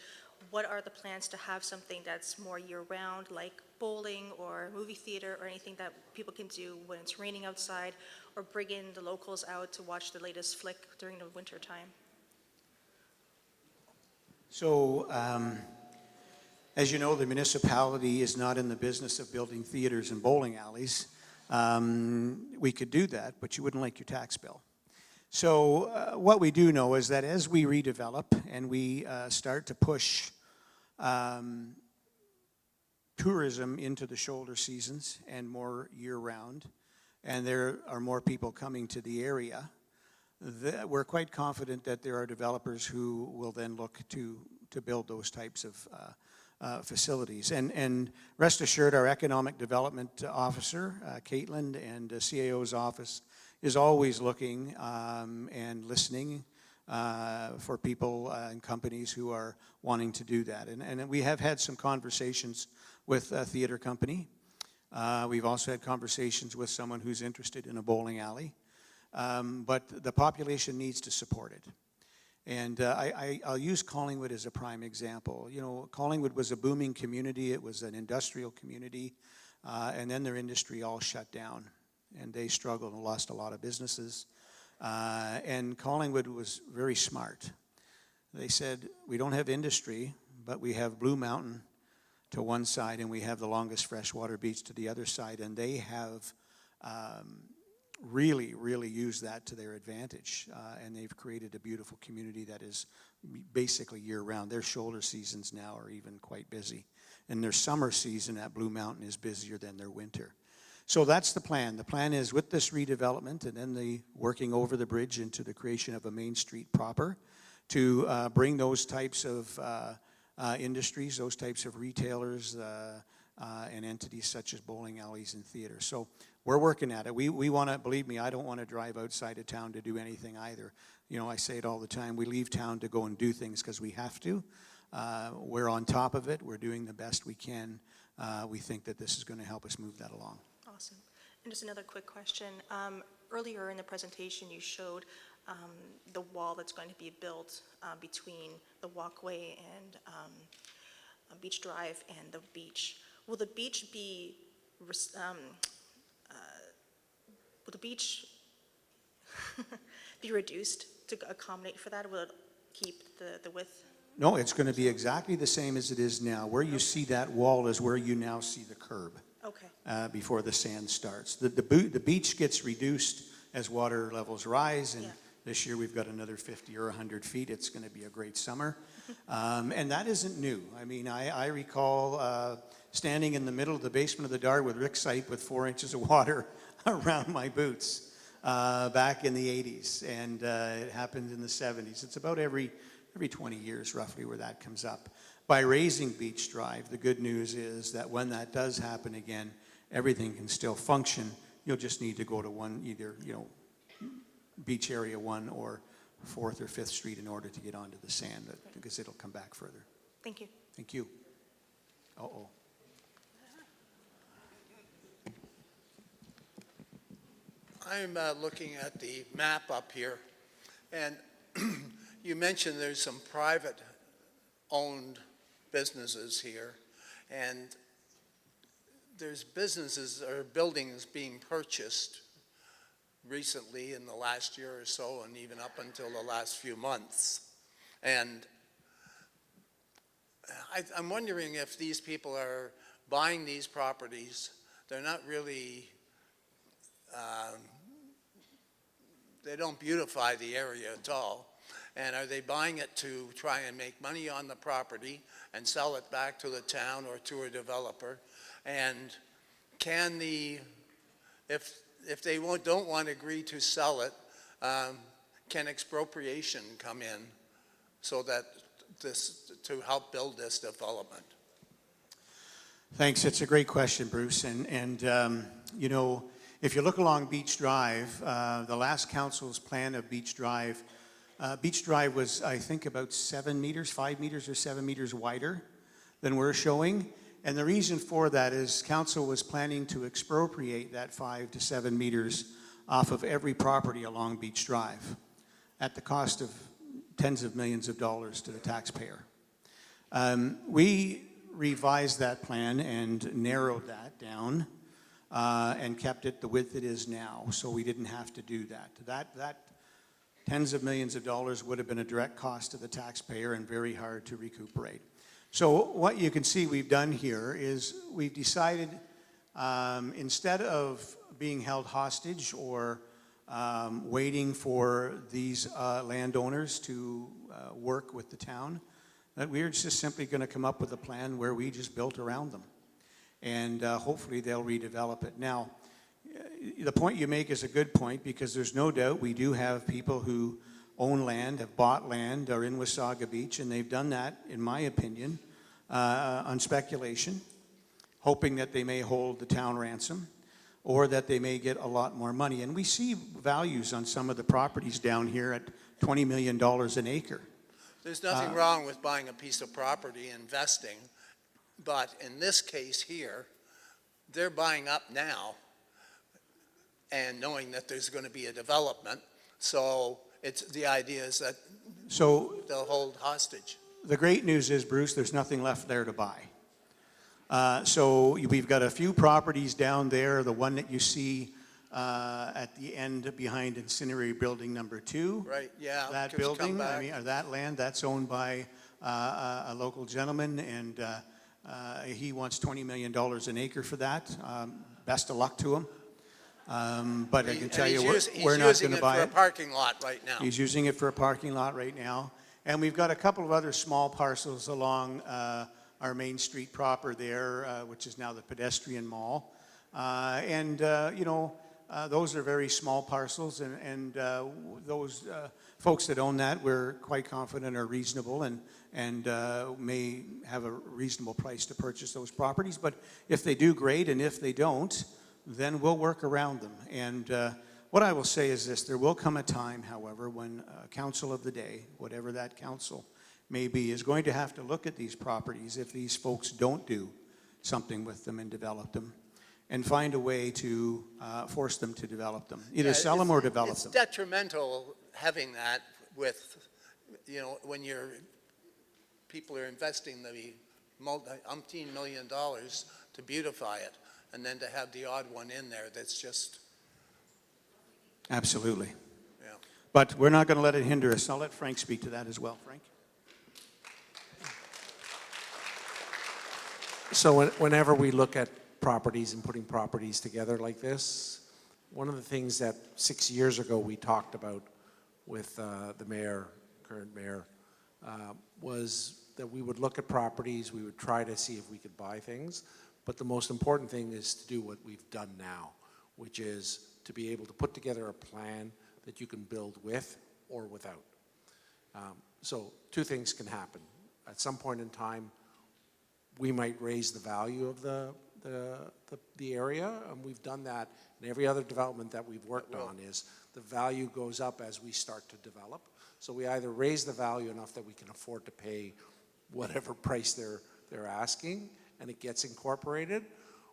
What are the plans to have something that's more year-round, like bowling or movie theater or anything that people can do when it's raining outside, or bring in the locals out to watch the latest flick during the winter time? So, as you know, the municipality is not in the business of building theaters and bowling alleys. We could do that, but you wouldn't like your tax bill. So what we do know is that as we redevelop and we start to push tourism into the shoulder seasons and more year-round, and there are more people coming to the area, we're quite confident that there are developers who will then look to build those types of facilities. And rest assured, our economic development officer, Caitlin, and CAO's office is always looking and listening for people and companies who are wanting to do that. And we have had some conversations with a theater company. We've also had conversations with someone who's interested in a bowling alley. But the population needs to support it. And I'll use Collingwood as a prime example. You know, Collingwood was a booming community. It was an industrial community. And then their industry all shut down. And they struggled and lost a lot of businesses. And Collingwood was very smart. They said, we don't have industry, but we have Blue Mountain to one side, and we have the longest freshwater beach to the other side. And they have really used that to their advantage. And they've created a beautiful community that is basically year-round. Their shoulder seasons now are even quite busy. And their summer season at Blue Mountain is busier than their winter. So that's the plan. The plan is with this redevelopment and then the working over the bridge into the creation of a main street proper to bring those types of industries, those types of retailers and entities such as bowling alleys and theaters. So we're working at it. We want to, believe me, I don't want to drive outside of town to do anything either. You know, I say it all the time. We leave town to go and do things because we have to. We're on top of it. We're doing the best we can. We think that this is going to help us move that along. Awesome. And just another quick question. Earlier in the presentation, you showed the wall that's going to be built between the walkway and Beach Drive and the beach. Will the beach be be reduced to accommodate for that? Will it keep the width? No, it's going to be exactly the same as it is now. Where you see that wall is where you now see the curb. Okay. Before the sand starts. The beach gets reduced as water levels rise, and this year we've got another 50 or 100 feet. It's going to be a great summer. And that isn't new. I mean, I recall standing in the middle of the basement of the Dart with Rick Sipe with 4 inches of water around my boots back in the 80s, and it happened in the 70s. It's about every 20 years roughly where that comes up. By raising Beach Drive, the good news is that when that does happen again, everything can still function. You'll just need to go to one, either, Beach Area 1 or 4th or 5th Street in order to get onto the sand, because it'll come back further. Thank you. Thank you. Uh-oh. I'm looking at the map up here, and you mentioned there's some private-owned businesses here, and there's businesses or buildings being purchased recently in the last year or so, and even up until the last few months. And I'm wondering if these people are buying these properties, they're not really, they don't beautify the area at all. And are they buying it to try and make money on the property and sell it back to the town or to a developer? And can if they don't want to agree to sell it, can expropriation come in so that to help build this development? Thanks. It's a great question, Bruce. You know, if you look along Beach Drive, the last council's plan of Beach Drive was, I think, about 7 meters, 5 meters or 7 meters wider than we're showing. And the reason for that is council was planning to expropriate that 5 to 7 meters off of every property along Beach Drive at the cost of tens of millions of dollars to the taxpayer. We revised that plan and narrowed that down and kept it the width it is now, so we didn't have to do that. That tens of millions of dollars would have been a direct cost to the taxpayer and very hard to recuperate. So what you can see we've done here is we've decided instead of being held hostage or waiting for these landowners to work with the town, that we're just simply going to come up with a plan where we just built around them. And hopefully they'll redevelop it. Now, the point you make is a good point, because there's no doubt we do have people who own land, have bought land, are in Wasaga Beach, and they've done that, in my opinion, on speculation, hoping that they may hold the town ransom or that they may get a lot more money. And we see values on some of the properties down here at $20 million an acre. There's nothing wrong with buying a piece of property, investing, but in this case here, they're buying up now and knowing that there's going to be a development. So the idea is that they'll hold hostage. The great news is, Bruce, there's nothing left there to buy. So we've got a few properties down there. The one that you see at the end behind Incendiary Building number 2. Right, yeah. That building, I mean, or that land, that's owned by a local gentleman, and he wants $20 million an acre for that. Best of luck to him. But I can tell you, we're not going to buy it. He's using it for a parking lot right now. He's using it for a parking lot right now. And we've got a couple of other small parcels along our main street proper there, which is now the pedestrian mall. You know, those are very small parcels, and those folks that own that, we're quite confident are reasonable and may have a reasonable price to purchase those properties. But if they do, great, and if they don't, then we'll work around them. And what I will say is this: there will come a time, however, when council of the day, whatever that council may be, is going to have to look at these properties if these folks don't do something with them and develop them, and find a way to force them to develop them. Either sell them or develop them. It's detrimental having that with, you know, when people are investing the umpteen $million to beautify it, and then to have the odd one in there that's just... Absolutely. Yeah. But we're not going to let it hinder us. I'll let Frank speak to that as well. Frank? So whenever we look at properties and putting properties together like this, one of the things that 6 years ago we talked about with the mayor, current mayor, was that we would look at properties, we would try to see if we could buy things, but the most important thing is to do what we've done now, which is to be able to put together a plan that you can build with or without. So two things can happen. At some point in time, we might raise the value of the area, and we've done that in every other development that we've worked on. Is the value goes up as we start to develop. So we either raise the value enough that we can afford to pay whatever price they're asking, and it gets incorporated,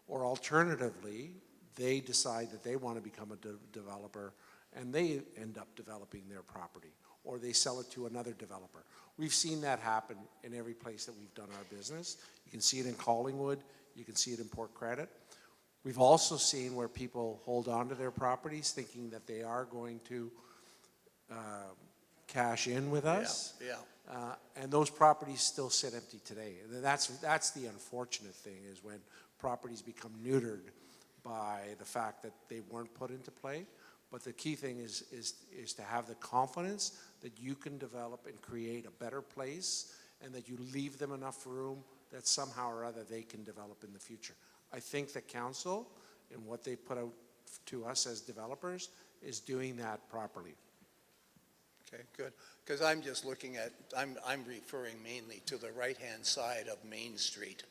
or alternatively, they decide that they want to become a developer, and they end up developing their property, or they sell it to another developer. We've seen that happen in every place that we've done our business. You can see it in Collingwood. You can see it in Port Credit. We've also seen where people hold on to their properties thinking that they are going to cash in with us. Yeah. And those properties still sit empty today. That's the unfortunate thing, is when properties become neutered by the fact that they weren't put into play. But the key thing is to have the confidence that you can develop and create a better place, and that you leave them enough room that somehow or other they can develop in the future. I think the council, and what they put out to us as developers, is doing that properly. Okay, good. Because I'm just looking at, I'm referring mainly to the right-hand side of Main Street.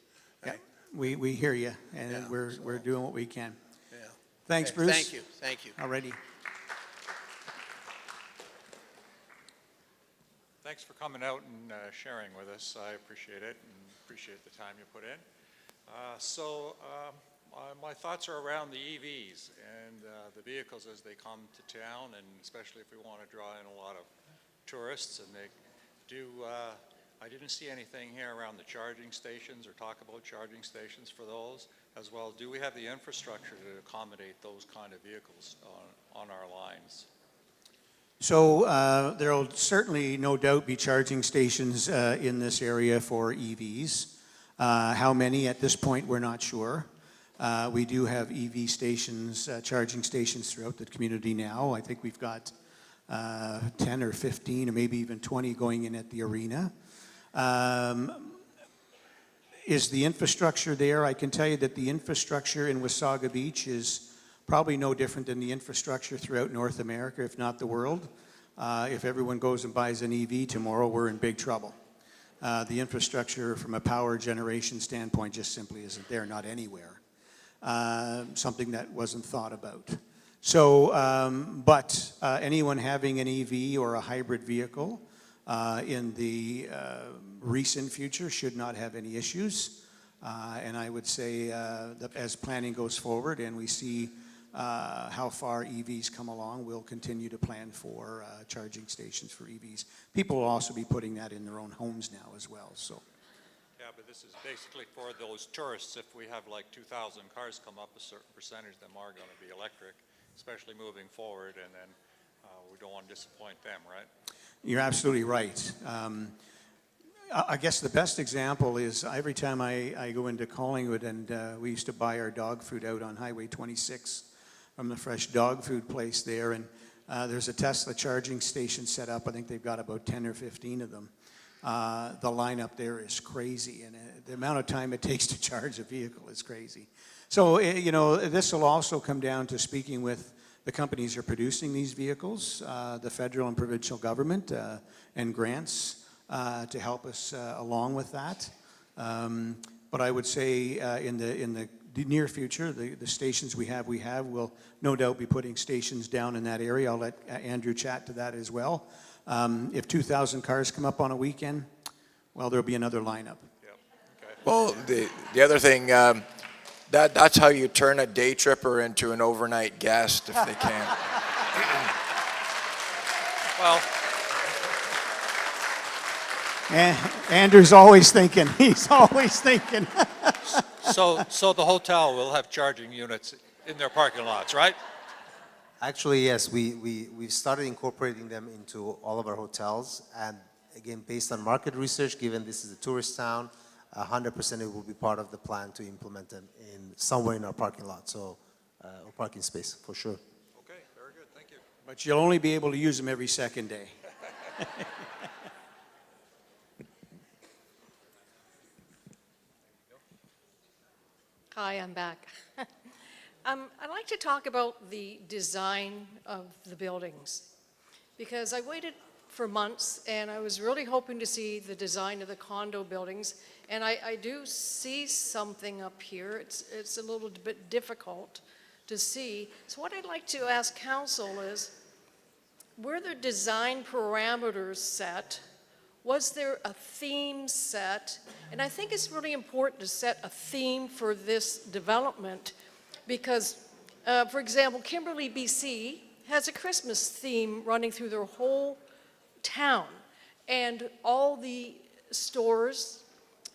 Yeah, we hear you, and Yeah, we're doing what we can. Yeah. Thanks, Okay, Bruce. Thank you. Alrighty. Thanks for coming out and sharing with us. I appreciate it and appreciate the time you put in. My thoughts are around the EVs and the vehicles as they come to town, and especially if we want to draw in a lot of tourists. And they do, I didn't see anything here around the charging stations or talk about charging stations for those as well. Do we have the infrastructure to accommodate those kind of vehicles on our lines? So there will certainly, no doubt, be charging stations in this area for EVs. How many at this point, we're not sure. We do have EV stations, charging stations throughout the community now. I think we've got 10 or 15 or maybe even 20 going in at the arena. Is the infrastructure there? I can tell you that the infrastructure in Wasaga Beach is probably no different than the infrastructure throughout North America, if not the world. If everyone goes and buys an EV tomorrow, we're in big trouble. The infrastructure from a power generation standpoint just simply isn't there, not anywhere. Something that wasn't thought about. So, but anyone having an EV or a hybrid vehicle in the recent future should not have any issues. And I would say that as planning goes forward and we see how far EVs come along, we'll continue to plan for charging stations for EVs. People will also be putting that in their own homes now as well. So. Yeah, but this is basically for those tourists. If we have like 2,000 cars come up, a certain percentage of them are going to be electric, especially moving forward, and then we don't want to disappoint them, right? You're absolutely right. I guess the best example is every time I go into Collingwood, and we used to buy our dog food out on Highway 26 from the fresh dog food place there, and there's a Tesla charging station set up. I think they've got about 10 or 15 of them. The lineup there is crazy, and the amount of time it takes to charge a vehicle is crazy. So, you know, this will also come down to speaking with the companies who are producing these vehicles, the federal and provincial government, and grants to help us along with that. But I would say in the near future, the stations we have will no doubt be putting stations down in that area. I'll let Andrew chat to that as well. If 2,000 cars come up on a weekend, well, there'll be another lineup. Yep. Okay. Well, the other thing, that's how you turn a day tripper into an overnight guest if they can. Well, Andrew's always thinking. He's always thinking. so the hotel will have charging units in their parking lots, right? Actually, yes, we've started incorporating them into all of our hotels. And again, based on market research, given this is a tourist town, 100% it will be part of the plan to implement them somewhere in our parking lot, so or parking space, for sure. Okay, very good, thank you. But you'll only be able to use them every second day. Hi, I'm back. I'd like to talk about the design of the buildings, because I waited for months and I was really hoping to see the design of the condo buildings, and I do see something up here. It's a little bit difficult to see. So what I'd like to ask council is, were there design parameters set? Was there a theme set? And I think it's really important to set a theme for this development because, for example, Kimberley, BC has a Christmas theme running through their whole town. And all the stores,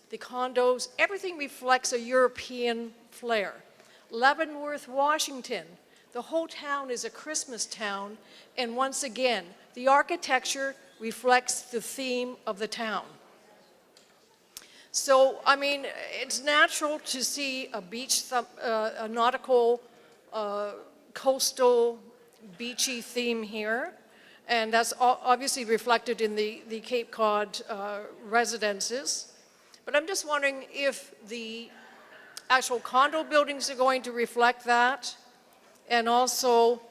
the condos, everything reflects a European flair. Leavenworth, Washington, The whole town is a Christmas town, and once again, the architecture reflects the theme of the town. So, I mean, it's natural to see a beach, a nautical, coastal, beachy theme here, and that's obviously reflected in the Cape Cod residences. But I'm just wondering if the actual condo buildings are going to reflect that, and also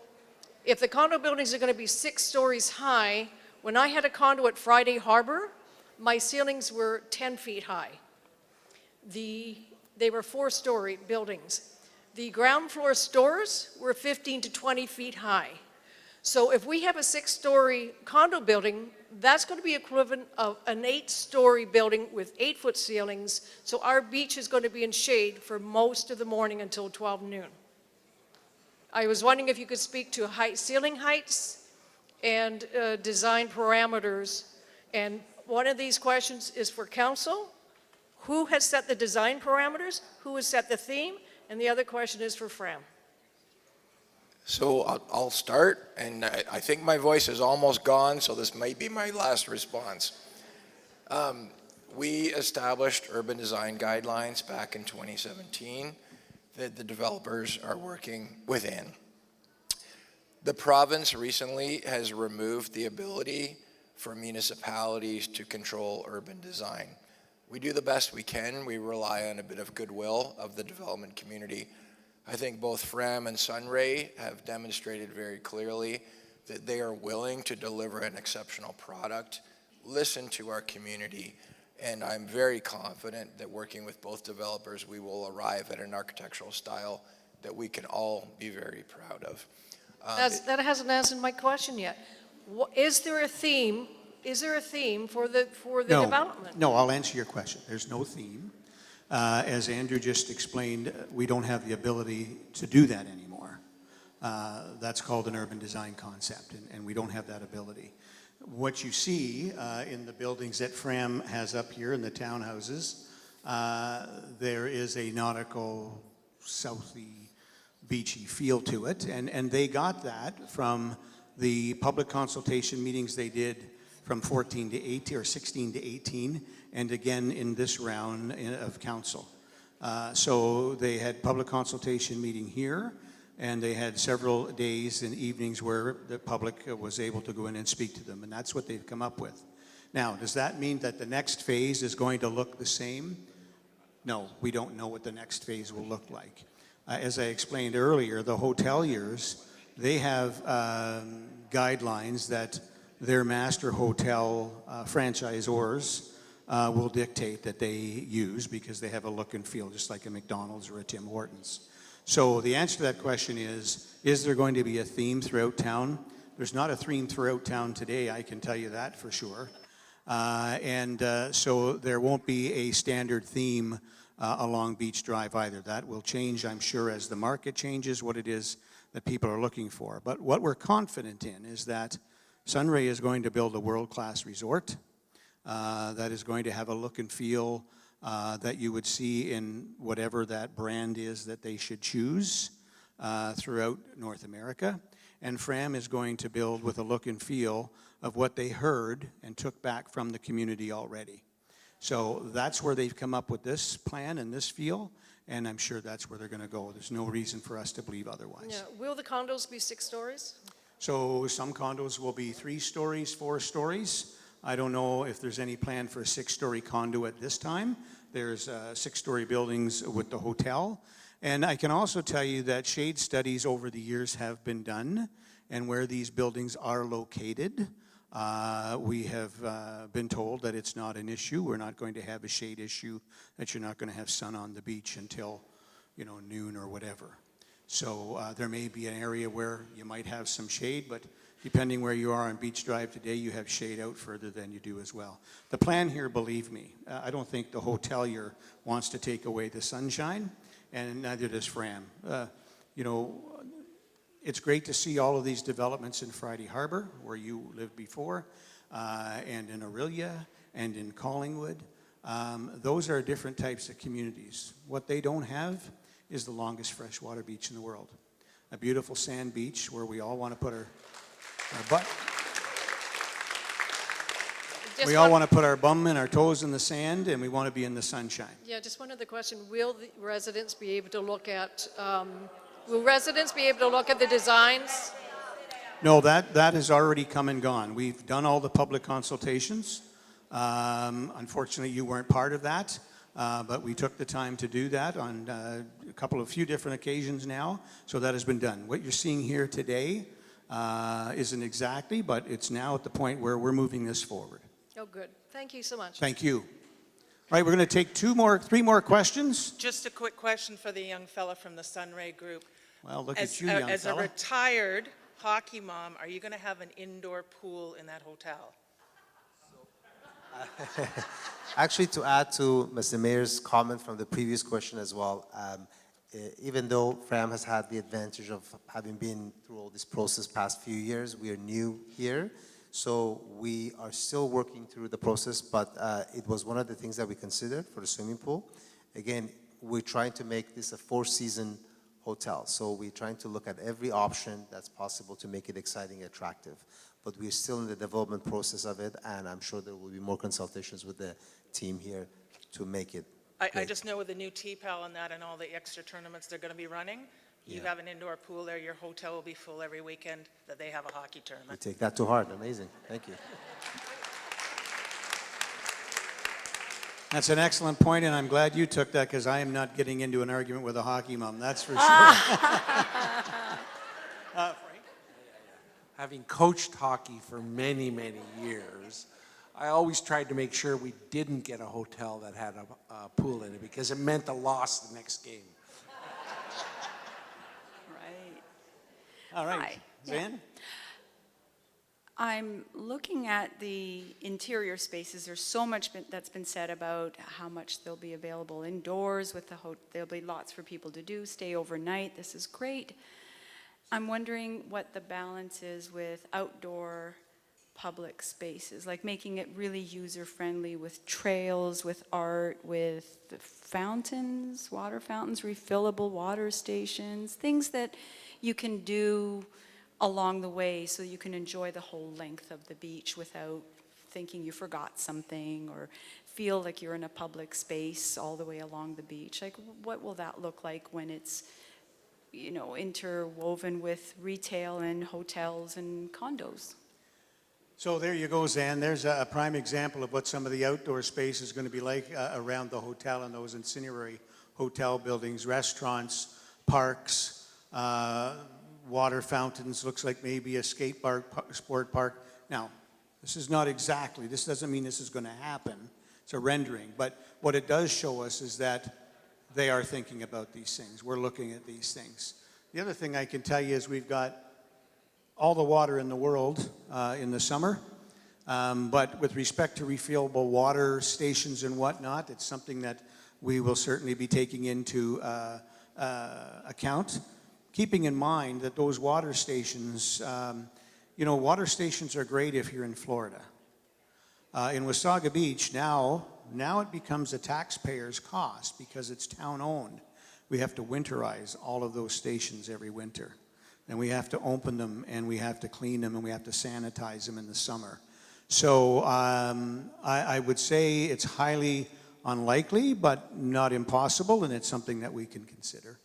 if the condo buildings are going to be 6 stories high. When I had a condo at Friday Harbor, my ceilings were 10 feet high. They were 4-story buildings. The ground floor stores were 15 to 20 feet high. So if we have a 6-story condo building, that's going to be equivalent of an 8-story building with 8-foot ceilings. So our beach is going to be in shade for most of the morning until 12 noon. I was wondering if you could speak to ceiling heights and design parameters. And one of these questions is for council. Who has set the design parameters? Who has set the theme? And the other question is for Fram. So I'll start, and I think my voice is almost gone, so this might be my last response. We established urban design guidelines back in 2017 that the developers are working within. The province recently has removed the ability for municipalities to control urban design. We do the best we can. We rely on a bit of goodwill of the development community. I think both Fram and Sunray have demonstrated very clearly that they are willing to deliver an exceptional product, listen to our community, and I'm very confident that working with both developers, we will arrive at an architectural style that we can all be very proud of. That hasn't answered my question yet. Is there a theme? Is there a theme for the development? No, I'll answer your question. There's no theme. As Andrew just explained, we don't have the ability to do that anymore. That's called an urban design concept, and we don't have that ability. What you see in the buildings that Fram has up here in the townhouses, there is a nautical, southy, beachy feel to it, and they got that from the public consultation meetings they did from 14 to 18 or 16 to 18, and again in this round of council. So they had public consultation meeting here, and they had several days and evenings where the public was able to go in and speak to them, and that's what they've come up with. Now, does that mean that the next phase is going to look the same? No, we don't know what the next phase will look like. As I explained earlier, the hoteliers, they have guidelines that their master hotel franchisors will dictate that they use because they have a look and feel just like a McDonald's or a Tim Hortons. So the answer to that question is there going to be a theme throughout town? There's not a theme throughout town today, I can tell you that for sure. So there won't be a standard theme along Beach Drive either. That will change, I'm sure, as the market changes, what it is that people are looking for. But what we're confident in is that Sunray is going to build a world-class resort that is going to have a look and feel that you would see in whatever that brand is that they should choose throughout North America. And Fram is going to build with a look and feel of what they heard and took back from the community already. So that's where they've come up with this plan and this feel, and I'm sure that's where they're going to go. There's no reason for us to believe otherwise. Yeah. Will the condos be 6 stories? So some condos will be 3 stories, 4 stories. I don't know if there's any plan for a 6-story condo at this time. There's 6-story buildings with the hotel. And I can also tell you that shade studies over the years have been done, and where these buildings are located, we have been told that it's not an issue. We're not going to have a shade issue, that you're not going to have sun on the beach until, noon or whatever. So there may be an area where you might have some shade, but depending where you are on Beach Drive today, you have shade out further than you do as well. The plan here, believe me, I don't think the hotelier wants to take away the sunshine, and neither does Fram. It's great to see all of these developments in Friday Harbor, where you lived before, and in Orillia, and in Collingwood. Those are different types of communities. What they don't have is the longest freshwater beach in the world. a beautiful sand beach where we all want to put our butt. We all want to put our bum and our toes in the sand, and we want to be in the sunshine. Yeah, just one other question. Will the residents be able to look at, will residents be able to look at the designs? No, that has already come and gone. We've done all the public consultations. Unfortunately, you weren't part of that, but we took the time to do that on a few different occasions now, so that has been done. What you're seeing here today isn't exactly, but it's now at the point where we're moving this forward. Oh, good. Thank you so much. Thank you. All right, we're going to take three more questions. Just a quick question for the young fella from the Sunray Group. Well, look at you, young As a fella. retired hockey mom, are you going to have an indoor pool in that hotel? Actually, to add to Mr. Mayor's comment from the previous question as well, even though FRAM has had the advantage of having been through all this process past few years, we are new here. So we are still working through the process, but it was one of the things that we considered for the swimming pool. Again, we're trying to make this a 4-season hotel. So we're trying to look at every option that's possible to make it exciting and attractive. But we're still in the development process of it, and I'm sure there will be more consultations with the team here to make it I just know with the new T-PAL and that and all the extra tournaments they're going to be running, you have an indoor pool there, your hotel will be full every weekend that they have a hockey We tournament. take that to heart. Amazing. Thank you. That's an excellent point, and I'm glad you took that because I am not getting into an argument with a hockey mom, that's for sure. Frank? Having coached hockey for many, many years, I always tried to make sure we didn't get a hotel that had a pool in it because it meant a loss the next game. Right. All right, Hi. Zan? I'm looking at the interior spaces. There's so much that's been said about how much they'll be available indoors with there'll be lots for people to do, stay overnight. This is great. I'm wondering what the balance is with outdoor public spaces, like making it really user-friendly with trails, with art, with fountains, water fountains, refillable water stations, things that you can do along the way so you can enjoy the whole length of the beach without thinking you forgot something or feel like you're in a public space all the way along the beach. Like, what will that look like when it's, you know, interwoven with retail and hotels and condos? So there you go, Zan. There's a prime example of what some of the outdoor space is going to be like around the hotel and those ancillary hotel buildings, restaurants, parks, water fountains, looks like maybe a skate park, sport park. Now, this doesn't mean this is going to happen. It's a rendering. But what it does show us is that they are thinking about these things. We're looking at these things. The other thing I can tell you is we've got all the water in the world in the summer. But with respect to refillable water stations and whatnot, it's something that we will certainly be taking into account. Keeping in mind that those water stations, water stations are great if you're in Florida. In Wasaga Beach, now it becomes a taxpayer's cost because it's town-owned. We have to winterize all of those stations every winter. And we have to open them, and we have to clean them, and we have to sanitize them in the summer. So I would say it's highly unlikely, but not impossible, and it's something that we can consider.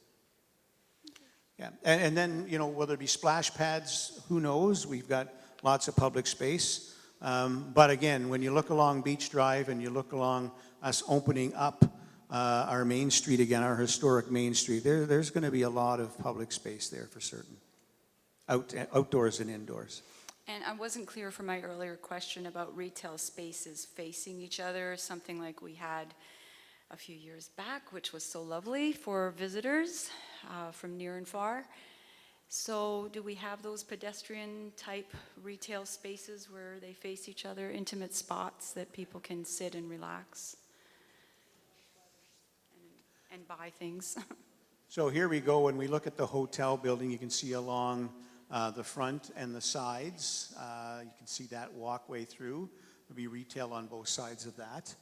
Yeah, and then, will there be splash pads? Who knows? We've got lots of public space. But again, when you look along Beach Drive and you look along us opening up our Main Street again, our historic Main Street, there's going to be a lot of public space there for certain, outdoors and indoors. And I wasn't clear from my earlier question about retail spaces facing each other, something like we had a few years back, which was so lovely for visitors from near and far. So do we have those pedestrian type retail spaces where they face each other, intimate spots that people can sit and relax and buy things? So here we go. When we look at the hotel building, you can see along the front and the sides. You can see that walkway through. There'll be retail on both sides of that.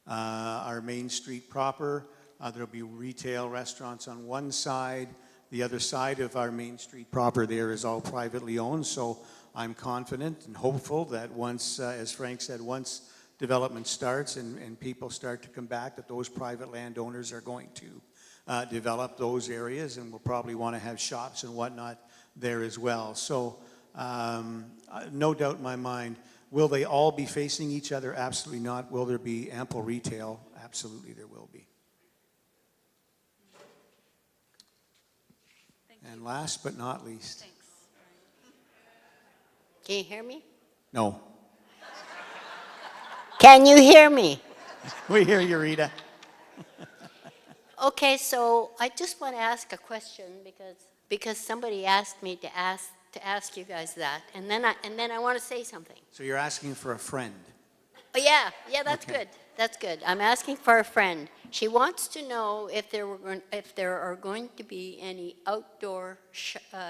Our Main Street proper, there'll be retail restaurants on one side. The other side of our Main Street proper there is all privately owned, so I'm confident and hopeful that once, as Frank said, once development starts and people start to come back, that those private landowners are going to develop those areas, and we'll probably want to have shops and whatnot there as well. So no doubt in my mind, will they all be facing each other? Absolutely not. Will there be ample retail? Absolutely there will be. And last but not least. Thanks. Can you hear me? No. Can you hear me? We hear you, Rita. Okay, so I just want to ask a question because somebody asked me to ask you guys that, and then I want to say something. So you're asking for a friend. Oh, yeah, that's Okay. good. That's good. I'm asking for a friend. She wants to know if there are going to be any outdoor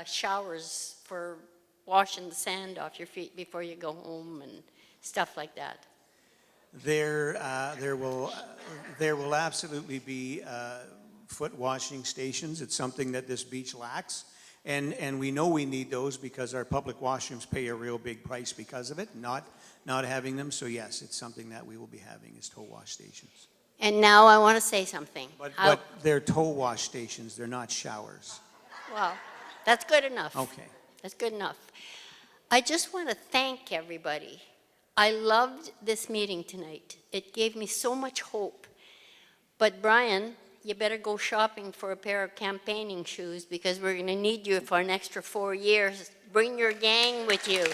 showers for washing the sand off your feet before you go home and stuff like that. There will absolutely be foot washing stations. It's something that this beach lacks. And we know we need those because our public washrooms pay a real big price because of it, not having them. So yes, it's something that we will be having is tow wash stations. And now I want to say something. But they're tow wash stations, they're not showers. Well, that's good enough. Okay. That's good enough. I just want to thank everybody. I loved this meeting tonight. It gave me so much hope. But Brian, you better go shopping for a pair of campaigning shoes because we're going to need you for an extra 4 years. Bring your gang with you.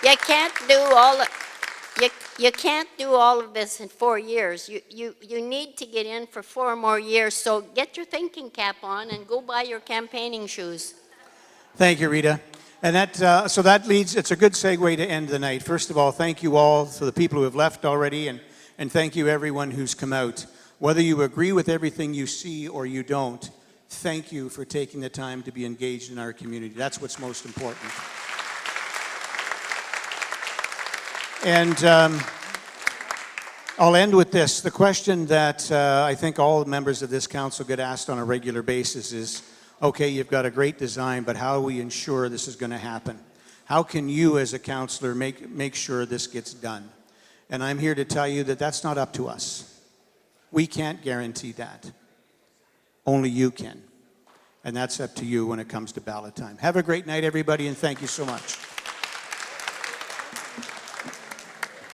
You can't do all of this in 4 years. You need to get in for 4 more years. So get your thinking cap on and go buy your campaigning shoes. Thank you, Rita. And so that leads, it's a good segue to end the night. First of all, thank you all for the people who have left already, and thank you everyone who's come out. Whether you agree with everything you see or you don't, thank you for taking the time to be engaged in our community. That's what's most important. And I'll end with this. The question that I think all members of this council get asked on a regular basis is, okay, you've got a great design, but how do we ensure this is going to happen? How can you as a councillor make sure this gets done? And I'm here to tell you that that's not up to us. We can't guarantee that. Only you can. And that's up to you when it comes to ballot time. Have a great night, everybody, and thank you so much.